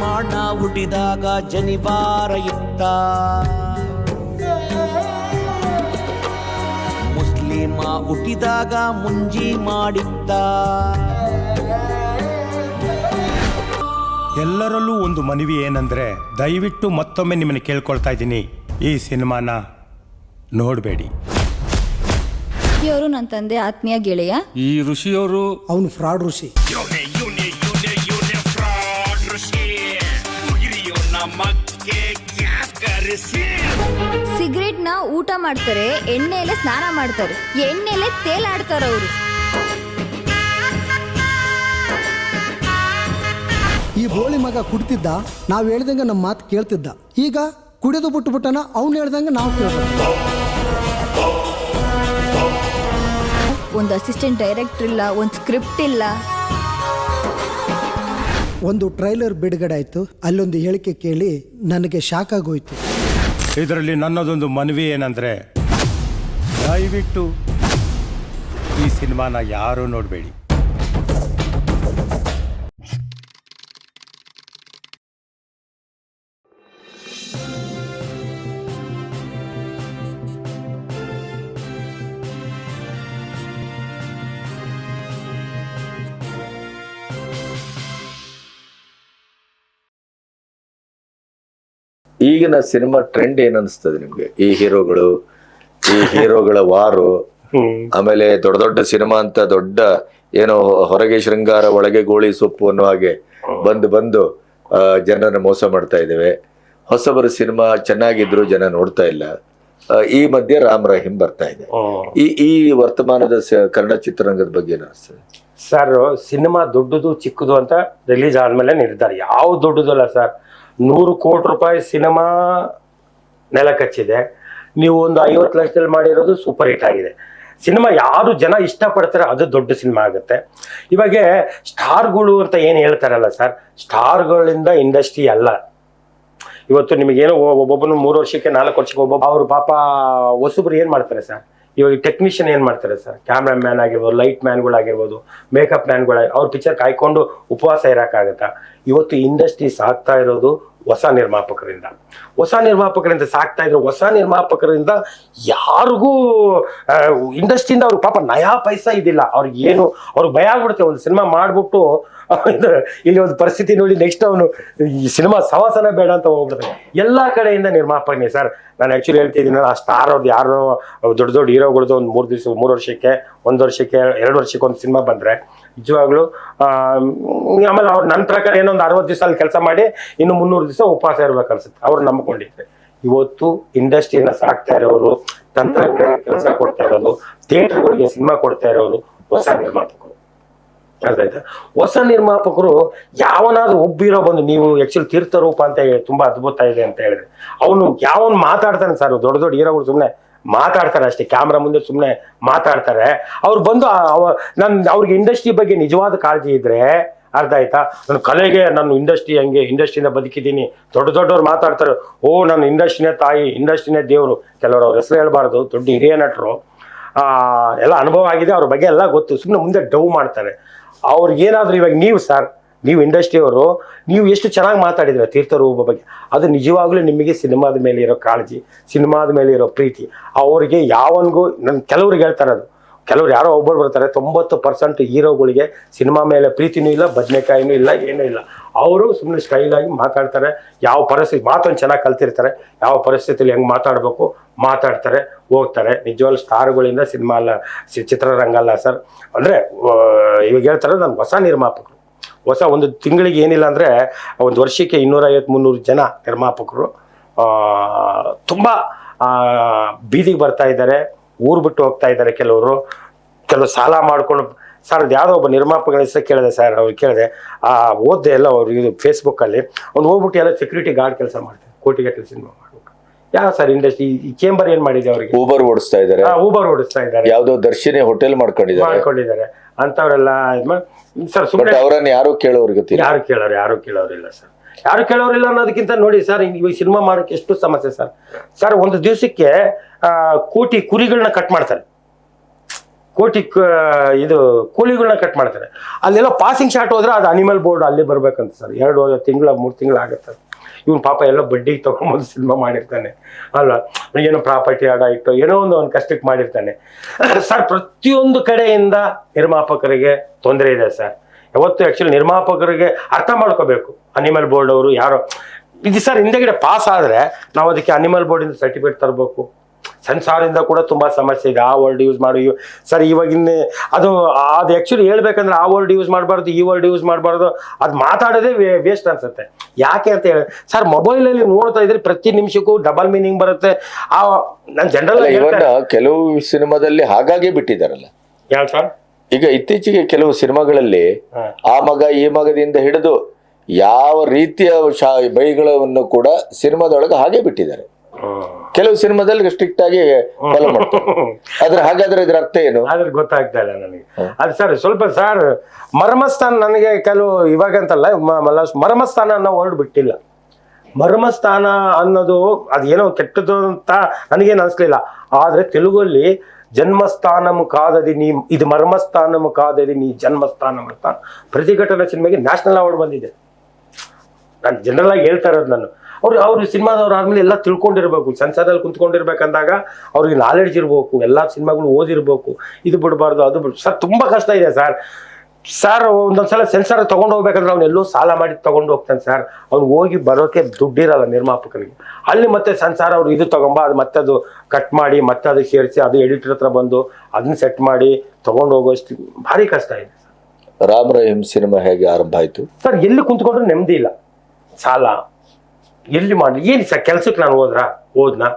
ರಾಮಾಯಣ ಹುಟ್ಟಿದಾಗ ಜನಿವಾರ ಇತ್ತ, ಮುಸ್ಲಿಮ ಹುಟ್ಟಿದಾಗ ಮುಂಜಿ ಮಾಡಿತ್ತ. ಎಲ್ಲರಲ್ಲೂ ಒಂದು ಮನವಿ ಏನಂದ್ರೆ, ದಯವಿಟ್ಟು ಮತ್ತೊಮ್ಮೆ ನಿಮ್ಮನ್ನು ಕೇಳ್ಕೊಳ್ತಾ ಇದ್ದೀನಿ, ಈ ಸಿನಿಮಾನ ನೋಡಬೇಡಿ. ಇವರು ನನ್ನ ತಂದೆ ಆತ್ಮೀಯ ಗೆಳೆಯ. ಈ ಋಷಿಯವರು ಅವನು ಫ್ರಾಡ್ ಋಷಿ. ಸಿಗರೇಟ್ ನ ಊಟ ಮಾಡ್ತಾರೆ, ಎಣ್ಣೆಲೆ ಸ್ನಾನ ಮಾಡ್ತಾರೆ, ಎಣ್ಣೆಲೆ ತೇಲಾಡ್ತಾರೆ ಅವರು. ಈ ಬೋಳಿ ಮಗ ಕುಡ್ತಿದ್ದ, ನಾವು ಹೇಳ್ದಂಗೆ ನಮ್ಮ ಮಾತು ಕೇಳ್ತಿದ್ದ. ಈಗ ಕುಡಿದು ಬಿಟ್ಟುಬಿಟ್ಟನ, ಅವ್ನು ಹೇಳ್ದಂಗೆ ನಾವು ಕೇಳ್ಬೇಕು. ಒಂದು ಅಸಿಸ್ಟೆಂಟ್ ಡೈರೆಕ್ಟರ್ ಇಲ್ಲ, ಒಂದು ಸ್ಕ್ರಿಪ್ಟ್ ಇಲ್ಲ. ಒಂದು ಟ್ರೈಲರ್ ಬಿಡುಗಡೆ ಆಯಿತು, ಅಲ್ಲೊಂದು ಹೇಳಿಕೆ ಕೇಳಿ ನನಗೆ ಶಾಕ್ ಆಗೋಯ್ತು. ಇದರಲ್ಲಿ ನನ್ನದೊಂದು ಮನವಿ ಏನಂದರೆ, ದಯವಿಟ್ಟು ಈ ಸಿನಿಮಾನ ಯಾರೂ ನೋಡಬೇಡಿ. ಈಗಿನ ಸಿನಿಮಾ ಟ್ರೆಂಡ್ ಏನ್ ಅನಿಸ್ತದೆ ನಿಮ್ಗೆ? ಈ ಹೀರೋಗಳ ವಾರು, ಆಮೇಲೆ ದೊಡ್ಡ ದೊಡ್ಡ ಸಿನಿಮಾ ಅಂತ ದೊಡ್ಡ ಏನೋ ಹೊರಗೆ ಶೃಂಗಾರ ಒಳಗೆ ಗೋಳಿ ಸೊಪ್ಪು ಅನ್ನೋ ಹಾಗೆ ಬಂದು ಜನರನ್ನ ಮೋಸ ಮಾಡ್ತಾ ಇದ್ದೇವೆ. ಹೊಸಬರ ಸಿನಿಮಾ ಚೆನ್ನಾಗಿದ್ರು ಜನ ನೋಡ್ತಾ ಇಲ್ಲ. ಈ ಮಧ್ಯೆ ರಾಮ್ ರಹೀಂ ಬರ್ತಾ ಇದೆ. ಈ ವರ್ತಮಾನದ ಕನ್ನಡ ಚಿತ್ರರಂಗದ ಬಗ್ಗೆ ಏನು ಅನಿಸ್ತದೆ ಸರ್? ಸಿನಿಮಾ ದೊಡ್ಡದು ಚಿಕ್ಕದು ಅಂತ ರಿಲೀಸ್ ಆದ್ಮೇಲೆ ನಿರ್ಧಾರ. ಯಾವ ದೊಡ್ಡದಲ್ಲ ಸರ್. 100 ಕೋಟಿ ರೂಪಾಯಿ ಸಿನಿಮಾ ನೆಲ ಕಚ್ಚಿದೆ. ನೀವು ಒಂದು 50 ಲಕ್ಷದಲ್ಲಿ ಮಾಡಿರೋದು ಸೂಪರ್ ಹಿಟ್ ಆಗಿದೆ. ಸಿನಿಮಾ ಯಾರು ಜನ ಇಷ್ಟಪಡ್ತಾರೆ ಅದು ದೊಡ್ಡ ಸಿನಿಮಾ ಆಗುತ್ತೆ. ಇವಾಗ ಸ್ಟಾರ್ಗಳು ಅಂತ ಏನು ಹೇಳ್ತಾರಲ್ಲ ಸರ್, ಸ್ಟಾರ್ಗಳಿಂದ ಇಂಡಸ್ಟ್ರಿ ಅಲ್ಲ. ಇವತ್ತು ನಿಮಗೇನೋ ಒಬ್ಬೊಬ್ಬನು 3 ವರ್ಷಕ್ಕೆ 4 ವರ್ಷಕ್ಕೆ ಒಬ್ಬೊಬ್ಬ ಅವರು ಪಾಪ ಹೊಸಬ್ರು ಏನು ಮಾಡ್ತಾರೆ ಸರ್? ಇವಾಗ ಟೆಕ್ನಿಷಿಯನ್ ಏನು ಮಾಡ್ತಾರೆ ಸರ್? ಕ್ಯಾಮ್ರಾ ಮ್ಯಾನ್ ಆಗಿರ್ಬೋದು, ಲೈಟ್ ಮ್ಯಾನ್ಗಳಾಗಿರ್ಬೋದು, ಮೇಕಪ್ ಮ್ಯಾನ್ಗಳು, ಅವ್ರ ಪಿಕ್ಚರ್ ಕಾಯ್ಕೊಂಡು ಉಪವಾಸ ಇರೋಕ್ಕಾಗತ್ತಾ? ಇವತ್ತು ಇಂಡಸ್ಟ್ರಿ ಸಾಕ್ತಾ ಇರೋದು ಹೊಸ ನಿರ್ಮಾಪಕರಿಂದ ಸಾಕ್ತಾ ಇದ್ರು. ಹೊಸ ನಿರ್ಮಾಪಕರಿಂದ ಯಾರಿಗೂ ಇಂಡಸ್ಟ್ರಿಯಿಂದ ಅವ್ರಿಗೆ ಪಾಪ ನಯಾ ಪೈಸಾ ಇದಿಲ್ಲ. ಅವ್ರಿಗೆ ಭಯ ಆಗ್ಬಿಡುತ್ತೆ. ಒಂದು ಸಿನಿಮಾ ಮಾಡ್ಬಿಟ್ಟು ಇಲ್ಲಿ ಒಂದು ಪರಿಸ್ಥಿತಿ ನೋಡಿ ನೆಕ್ಸ್ಟ್ ಅವನು ಈ ಸಿನಿಮಾ ಸವಾಸನ ಬೇಡ ಅಂತ ಹೋಗ್ಬಿಡ್ತಾನೆ. ಎಲ್ಲಾ ಕಡೆಯಿಂದ ನಿರ್ಮಾಪಕನೇ ಸರ್. ನಾನು ಆಕ್ಚುಲಿ ಹೇಳ್ತಿದ್ದೀನಿ, ಆ ಸ್ಟಾರ್ ಅವ್ರದ್ದು ಯಾರೋ ದೊಡ್ಡ ಹೀರೋಗಳದ್ದು ಒಂದು 3 ದಿವಸ 3 ವರ್ಷಕ್ಕೆ 1 ವರ್ಷಕ್ಕೆ 2 ವರ್ಷಕ್ಕೆ ಒಂದು ಸಿನಿಮಾ ಬಂದ್ರೆ ನಿಜವಾಗ್ಲೂ ಆಮೇಲೆ ಅವ್ರು ನನ್ನ ಪ್ರಕಾರ ಏನೋ ಒಂದು 60 ದಿವಸ ಅಲ್ಲಿ ಕೆಲಸ ಮಾಡಿ ಇನ್ನು 300 ದಿವಸ ಉಪವಾಸ ಇರ್ಬೇಕು ಅನ್ಸುತ್ತೆ. ಅವ್ರು ನಂಬಿಕೊಂಡಿದ್ದೆ. ಇವತ್ತು ಇಂಡಸ್ಟ್ರಿನ ಸಾಕ್ತಾ ಇರೋರು, ತಂತ್ರಜ್ಞಾನ ಕೆಲಸ ಕೊಡ್ತಾ ಇರೋರು, ಥಿಯೇಟರ್ಗಳಿಗೆ ಸಿನಿಮಾ ಕೊಡ್ತಾ ಇರೋರು ಹೊಸ ನಿರ್ಮಾಪಕರು. ಅರ್ಥ ಹೊಸ ನಿರ್ಮಾಪಕರು ಯಾವನಾದ್ರೂ ಒಬ್ಬಿರೋ ಬಂದು, ನೀವು ಆಕ್ಚುಲಿ ತೀರ್ಥರೂಪ ಅಂತ ತುಂಬಾ ಅದ್ಭುತ ಇದೆ ಅಂತ ಹೇಳಿದ್ರೆ, ಅವನು ಯಾವನ್ ಮಾತಾಡ್ತಾನೆ ಸರ್. ದೊಡ್ಡ ಹೀರೋಗಳು ಸುಮ್ಮನೆ ಮಾತಾಡ್ತಾರೆ ಅಷ್ಟೇ, ಕ್ಯಾಮ್ರಾ ಮುಂದೆ ಸುಮ್ಮನೆ ಮಾತಾಡ್ತಾರೆ. ಅವ್ರು ಬಂದು ಅವ್ರಿಗೆ ಇಂಡಸ್ಟ್ರಿ ಬಗ್ಗೆ ನಿಜವಾದ ಕಾಳಜಿ ಇದ್ರೆ, ಅರ್ಥ ಆಯ್ತಾ, ನನ್ನ ಕಲೆಗೆ ನಾನು ಇಂಡಸ್ಟ್ರಿಯಿಂದ ಬದುಕಿದ್ದೀನಿ. ದೊಡ್ಡವ್ರು ಮಾತಾಡ್ತಾರೆ, ನನ್ನ ಇಂಡಸ್ಟ್ರಿನೇ ತಾಯಿ, ಇಂಡಸ್ಟ್ರಿನೇ ದೇವರು. ಕೆಲವರು ಅವ್ರ ಹೆಸರು ಹೇಳ್ಬಾರ್ದು, ದೊಡ್ಡ ಹಿರಿಯ ನಟರು, ಎಲ್ಲ ಅನುಭವ ಆಗಿದೆ, ಅವ್ರ ಬಗ್ಗೆ ಎಲ್ಲ ಗೊತ್ತು. ಸುಮ್ಮನೆ ಮುಂದೆ ಡವ್ ಮಾಡ್ತಾರೆ. ಅವ್ರಿಗೇನಾದ್ರೂ ಇವಾಗ ನೀವು ಇಂಡಸ್ಟ್ರಿಯವರು, ನೀವು ಎಷ್ಟು ಚೆನ್ನಾಗಿ ಮಾತಾಡಿದ್ರೆ ತೀರ್ಥರೂಪ ಬಗ್ಗೆ, ಅದು ನಿಜವಾಗ್ಲೂ ನಿಮಗೆ ಸಿನಿಮಾದ ಮೇಲೆ ಇರೋ ಕಾಳಜಿ, ಸಿನಿಮಾದ ಮೇಲೆ ಇರೋ ಪ್ರೀತಿ. ಅವ್ರಿಗೆ ಯಾವನ್ಗೂ ಕೆಲವ್ರಿಗೆ ಹೇಳ್ತಾರೆ, ಅದು ಕೆಲವ್ರು ಯಾರೋ ಒಬ್ಬರು ಬರ್ತಾರೆ, 90% ಹೀರೋಗಳಿಗೆ ಸಿನಿಮಾ ಮೇಲೆ ಪ್ರೀತಿನೂ ಇಲ್ಲ, ಬದನೆಕಾಯಿನೂ ಇಲ್ಲ, ಏನೂ ಇಲ್ಲ. ಅವರು ಸುಮ್ಮನೆ ಸ್ಟೈಲ್ ಆಗಿ ಮಾತಾಡ್ತಾರೆ. ಯಾವ ಪರಿಸ್ಥಿತಿ ಮಾತೊಂದು ಚೆನ್ನಾಗಿ ಕಲ್ತಿರ್ತಾರೆ, ಯಾವ ಪರಿಸ್ಥಿತಿಯಲ್ಲಿ ಹೆಂಗೆ ಮಾತಾಡಬೇಕು ಮಾತಾಡ್ತಾರೆ, ಹೋಗ್ತಾರೆ. ನಿಜವಾಗ್ಲೂ ಸ್ಟಾರ್ಗಳಿಂದ ಸಿನಿಮಾ ಅಲ್ಲ, ಚಿತ್ರರಂಗ ಅಲ್ಲ ಸರ್. ಅಂದರೆ ಇವಾಗ ಹೇಳ್ತಾರೆ, ನಾನು ಹೊಸ ನಿರ್ಮಾಪಕರು, ಒಂದು ತಿಂಗಳಿಗೆ ಏನಿಲ್ಲ ಅಂದರೆ ಒಂದು ವರ್ಷಕ್ಕೆ 250-300 ಜನ ನಿರ್ಮಾಪಕರು ತುಂಬ ಬೀದಿಗೆ ಬರ್ತಾ ಇದ್ದಾರೆ, ಊರು ಬಿಟ್ಟು ಹೋಗ್ತಾ ಇದ್ದಾರೆ. ಕೆಲವರು ಸಾಲ ಮಾಡ್ಕೊಂಡು ಸರ್, ಅದು ಯಾವುದೋ ಒಬ್ಬ ನಿರ್ಮಾಪಕರ ಹೆಸರು ಕೇಳಿದೆ ಸರ್. ಅವ್ರು ಕೇಳಿದೆ, ಓದ್ದೆ ಎಲ್ಲ ಅವ್ರು ಇದು ಫೇಸ್ಬುಕ್ಕಲ್ಲಿ. ಅವ್ನು ಹೋಗ್ಬಿಟ್ಟು ಎಲ್ಲ ಸೆಕ್ಯೂರಿಟಿ ಗಾರ್ಡ್ ಕೆಲಸ ಮಾಡ್ತಾರೆ, ಕೋಟಿಗಟ್ಟಲೆ ಸಿನಿಮಾ ಮಾಡ್ಬೇಕು. ಯಾವ ಸರ್ ಇಂಡಸ್ಟ್ರಿ? ಈ ಚೇಂಬರ್ ಏನ್ ಮಾಡಿದೆ ಅವ್ರಿಗೆ? ಊಬರ್ ಓಡಿಸ್ತಾ ಇದ್ದಾರೆ, ಯಾವುದೋ ದರ್ಶಿನಿ ಹೋಟೆಲ್ ಮಾಡ್ಕೊಂಡಿದ್ದಾರೆ ಅಂತವ್ರೆಲ್ಲ ಸರ್. ಸುಮ್ಮನೆ ಅವರನ್ನ ಯಾರು ಕೇಳೋರಿಲ್ಲ ಸರ್. ಯಾರು ಕೇಳೋರಿಲ್ಲ ಅನ್ನೋದಕ್ಕಿಂತ ನೋಡಿ ಸರ್, ಇವಾಗ ಸಿನಿಮಾ ಮಾಡೋಕೆ ಎಷ್ಟು ಸಮಸ್ಯೆ ಸರ್. ಒಂದು ದಿವಸಕ್ಕೆ ಕೋಟಿ ಕುರಿಗಳನ್ನ ಕಟ್ ಮಾಡ್ತಾರೆ. ಇದು ಕೂಲಿಗಳನ್ನ ಕಟ್ ಮಾಡ್ತಾರೆ. ಅಲ್ಲೆಲ್ಲ ಪಾಸಿಂಗ್ ಶಾಟ್ ಹೋದ್ರೆ ಅದು ಅನಿಮಲ್ ಬೋರ್ಡ್ ಅಲ್ಲಿ ಬರ್ಬೇಕಂತ ಸರ್. 2 ತಿಂಗಳ 3 ತಿಂಗಳು ಆಗುತ್ತೆ. ಇವನು ಪಾಪ ಎಲ್ಲ ಬಡ್ಡಿಗೆ ತಗೊಂಬಂದು ಸಿನಿಮಾ ಮಾಡಿರ್ತಾನೆ ಅಲ್ಲ, ಏನೋ ಪ್ರಾಪರ್ಟಿ ಆಡ ಇಟ್ಟು ಏನೋ ಒಂದು ಕಷ್ಟಕ್ಕೆ ಮಾಡಿರ್ತಾನೆ ಸರ್. ಪ್ರತಿಯೊಂದು ಕಡೆಯಿಂದ ನಿರ್ಮಾಪಕರಿಗೆ ತೊಂದರೆ ಇದೆ ಸರ್. ಯಾವತ್ತು ಆ್ಯಕ್ಚುಲಿ ನಿರ್ಮಾಪಕರಿಗೆ ಅರ್ಥ ಮಾಡ್ಕೋಬೇಕು. ಅನಿಮಲ್ ಬೋರ್ಡ್ ಅವರು ಯಾರೋ ಇದು ಸರ್ ಹಿಂದೆಗಡೆ ಪಾಸ್ ಆದರೆ ನಾವು ಅದಕ್ಕೆ ಅನಿಮಲ್ ಬೋರ್ಡಿಂದ ಸರ್ಟಿಫಿಕೇಟ್ ತರಬೇಕು. ಸೆನ್ಸಾರಿಂದ ಕೂಡ ತುಂಬ ಸಮಸ್ಯೆ ಇದೆ. ಆ ವರ್ಡ್ ಯೂಸ್ ಮಾಡಿ ಸರ್ ಇವಾಗಿನ ಅದು ಆ್ಯಕ್ಚುಲಿ ಹೇಳ್ಬೇಕಂದ್ರೆ ಆ ವರ್ಡ್ ಯೂಸ್ ಮಾಡಬಾರ್ದು, ಈ ವರ್ಡ್ ಯೂಸ್ ಮಾಡಬಾರ್ದು, ಅದು ಮಾತಾಡೋದೇ ವೇಸ್ಟ್ ಅನ್ಸುತ್ತೆ. ಯಾಕೆ ಅಂತ ಹೇಳಿ ಸರ್, ಮೊಬೈಲಲ್ಲಿ ನೋಡ್ತಾ ಇದ್ರೆ ಪ್ರತಿ ನಿಮಿಷಕ್ಕೂ ಡಬಲ್ ಮೀನಿಂಗ್ ಬರುತ್ತೆ. ನಾನು ಜನರಲ್ ಇವನ್ನ ಕೆಲವು ಸಿನಿಮಾದಲ್ಲಿ ಹಾಗಾಗಿ ಬಿಟ್ಟಿದ್ದಾರಲ್ಲ. ಯಾವ ಸರ್? ಈಗ ಇತ್ತೀಚೆಗೆ ಕೆಲವು ಸಿನಿಮಾಗಳಲ್ಲಿ ಆ ಮಗ ಈ ಮಗದಿಂದ ಹಿಡಿದು ಯಾವ ರೀತಿಯ ಬೈಗಳನ್ನು ಕೂಡ ಸಿನಿಮಾದೊಳಗೆ ಹಾಗೆ ಬಿಟ್ಟಿದ್ದಾರೆ. ಕೆಲವು ಸಿನಿಮಾದಲ್ಲಿ ಸ್ಟ್ರಿಕ್ಟ್ ಆಗಿ ಫಾಲೋ ಮಾಡ್ತಾರೆ. ಹಾಗಾದ್ರೆ ಇದ್ರ ಅರ್ಥ ಏನು? ಆದ್ರೆ ಗೊತ್ತಾಗ್ತಾ ಇಲ್ಲ ನನಗೆ ಅದು ಸರ್. ಸ್ವಲ್ಪ ಸರ್ ಮರ್ಮಸ್ಥಾನ ನನಗೆ ಕೆಲವು ಇವಾಗಂತಲ್ಲ, ಮರ್ಮಸ್ಥಾನ ಅನ್ನೋ ವರ್ಡ್ ಬಿಟ್ಟಿಲ್ಲ. ಮರ್ಮಸ್ಥಾನ ಅನ್ನೋದು ಅದೇನೋ ಕೆಟ್ಟದ್ದು ಅಂತ ನನಗೇನು ಅನಿಸ್ಲಿಲ್ಲ. ಆದ್ರೆ ತೆಲುಗಲ್ಲಿ ಜನ್ಮಸ್ಥಾನಂ ಕಾದದಿ ನೀ, ಇದು ಮರ್ಮಸ್ಥಾನಂ ಕಾದದಿ ನೀ ಜನ್ಮಸ್ಥಾನಂ ಅಂತ ಪ್ರತಿಭಟನಾ ಸಿನಿಮಾಗೆ ನ್ಯಾಷನಲ್ ಅವಾರ್ಡ್ ಬಂದಿದೆ. ನಾನು ಜನರಲ್ ಆಗಿ ಹೇಳ್ತಾ ಇರೋದು. ನಾನು ಅವ್ರು ಸಿನಿಮಾದವ್ರು ಆದ್ಮೇಲೆ ಎಲ್ಲ ತಿಳ್ಕೊಂಡಿರ್ಬೇಕು. ಸೆನ್ಸಾರಲ್ಲಿ ಕುಂತ್ಕೊಂಡಿರ್ಬೇಕಂದಾಗ ಅವ್ರಿಗೆ ನಾಲೆಡ್ಜ್ ಇರ್ಬೇಕು, ಎಲ್ಲ ಸಿನಿಮಾಗಳು ಓದಿರ್ಬೇಕು. ಇದು ಬಿಡಬಾರ್ದು, ಅದು ಸರ್ ತುಂಬಾ ಕಷ್ಟ ಇದೆ ಸರ್. ಒಂದೊಂದ್ಸಲ ಸೆನ್ಸಾರ್ ತಗೊಂಡು ಹೋಗ್ಬೇಕಂದ್ರೆ ಅವ್ನು ಎಲ್ಲೋ ಸಾಲ ಮಾಡಿ ತಗೊಂಡು ಹೋಗ್ತಾನೆ ಸರ್. ಅವ್ನು ಹೋಗಿ ಬರೋಕೆ ದುಡ್ಡಿರಲ್ಲ ನಿರ್ಮಾಪಕನಿಗೆ. ಅಲ್ಲಿ ಮತ್ತೆ ಸೆನ್ಸಾರ್ ಅವ್ರು ಇದು ತಗೊಂಬ, ಅದು ಮತ್ತೆ ಅದು ಕಟ್ ಮಾಡಿ ಮತ್ತೆ ಅದು ಸೇರಿಸಿ ಅದು ಎಡಿಟರ್ ಹತ್ರ ಬಂದು ಅದನ್ನ ಸೆಟ್ ಮಾಡಿ ತಗೊಂಡು ಹೋಗೋಷ್ಟು ಭಾರಿ ಕಷ್ಟ ಇದೆ. ರಾಮ್ ರಹೀಮ್ ಸಿನಿಮಾ ಹೇಗೆ ಆರಂಭ ಆಯ್ತು ಸರ್? ಎಲ್ಲಿ ಕುಂತ್ಕೊಂಡ್ರೆ ನೆಮ್ಮದಿ ಇಲ್ಲ, ಸಾಲ ಎಲ್ಲಿ ಮಾಡಿ ಏನು ಸರ್? ಕೆಲ್ಸಕ್ಕೆ ನಾನು ಹೋದ್ನಾ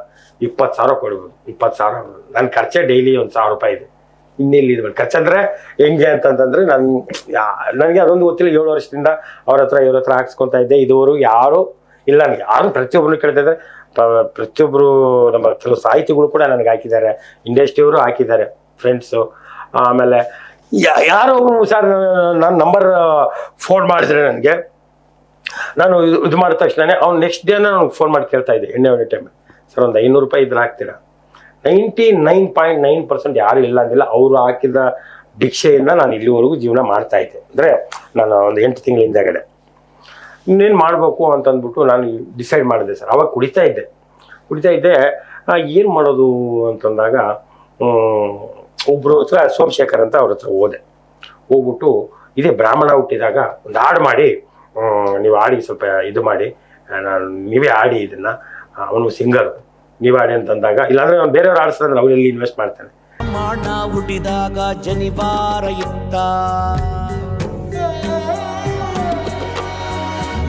20,000 ಕೊಡ್ಬೋದು. 20,000 ನನ್ನ ಖರ್ಚೆ ಡೈಲಿ 1,000 ರೂಪಾಯಿ ಇದೆ. ಇನ್ನೆಲ್ಲಿ ಇರ್ಬೇಕು ಖರ್ಚಂದ್ರೆ ಹೆಂಗೆ ಅಂತಂತಂದ್ರೆ ನನಗೆ ಅದೊಂದು ಗೊತ್ತಿಲ್ಲ. 7 ವರ್ಷದಿಂದ ಅವ್ರ ಹತ್ರ ಇವ್ರ ಹತ್ರ ಹಾಕ್ಸ್ಕೊತಾ ಇದ್ದೆ. ಇದುವರೆಗೂ ಯಾರು ಇಲ್ಲ ನನಗೆ. ಯಾರು ಪ್ರತಿಯೊಬ್ಬರು ಕೇಳ್ತಿದ್ದಾರೆ. ಪ್ರತಿಯೊಬ್ಬರು ನಮ್ಮ ಕೆಲವು ಸಾಹಿತಿಗಳು ಕೂಡ ನನಗೆ ಹಾಕಿದ್ದಾರೆ, ಇಂಡಸ್ಟ್ರಿಯವರು ಹಾಕಿದ್ದಾರೆ, ಫ್ರೆಂಡ್ಸು. ಆಮೇಲೆ ಯಾರೋ ಸರ್ ನನ್ನ ನಂಬರ್ ಫೋನ್ ಮಾಡಿದ್ರೆ ನನಗೆ, ನಾನು ಇದು ಮಾಡಿದ ತಕ್ಷಣ ಅವ್ನು ನೆಕ್ಸ್ಟ್ ಡೇನ ನನಗೆ ಫೋನ್ ಮಾಡಿ ಕೇಳ್ತಾ ಇದ್ದೆ ಎಣ್ಣೆ ಟೈಮ್. ಸರ್ ಒಂದು 500 ರೂಪಾಯಿ ಇದ್ರೆ ಹಾಕ್ತೀರಾ? 99.9% ಯಾರು ಇಲ್ಲ ಅಂದಿಲ್ಲ. ಅವರು ಹಾಕಿದ ಭಿಕ್ಷೆಯಿಂದ ನಾನು ಇಲ್ಲಿವರೆಗೂ ಜೀವನ ಮಾಡ್ತಾ ಇದ್ದೆ. ಅಂದರೆ ನಾನು ಒಂದು 8 ತಿಂಗಳ ಹಿಂದೆಗಡೆ ಇನ್ನೇನು ಮಾಡಬೇಕು ಅಂತಂದ್ಬಿಟ್ಟು ನಾನು ಡಿಸೈಡ್ ಮಾಡಿದೆ ಸರ್. ಅವಾಗ ಕುಡಿತಾ ಇದ್ದೆ. ಏನು ಮಾಡೋದು ಅಂತಂದಾಗ ಒಬ್ಬರು ಹತ್ರ ಸೋಮಶೇಖರ್ ಅಂತ ಅವ್ರ ಹತ್ರ ಹೋಗ್ಬಿಟ್ಟು ಇದೇ ಬ್ರಾಹ್ಮಣ ಹುಟ್ಟಿದಾಗ ಒಂದು ಹಾಡು ಮಾಡಿ, ನೀವು ಆಡಿ ಸ್ವಲ್ಪ ಇದು ಮಾಡಿ, ನೀವೇ ಆಡಿ ಇದನ್ನ, ಅವನು ಸಿಂಗರ್, ನೀವು ಆಡಿ ಅಂತಂದಾಗ, ಇಲ್ಲಾಂದ್ರೆ ಅವ್ನು ಬೇರೆಯವ್ರು ಆಡಿಸ್ತಾರೆ ಅವರಲ್ಲಿ ಇನ್ವೆಸ್ಟ್ ಮಾಡ್ತಾನೆ. ಮಾಡ ಹುಟ್ಟಿದಾಗ ಜನಿವಾರ ಇತ್ತ,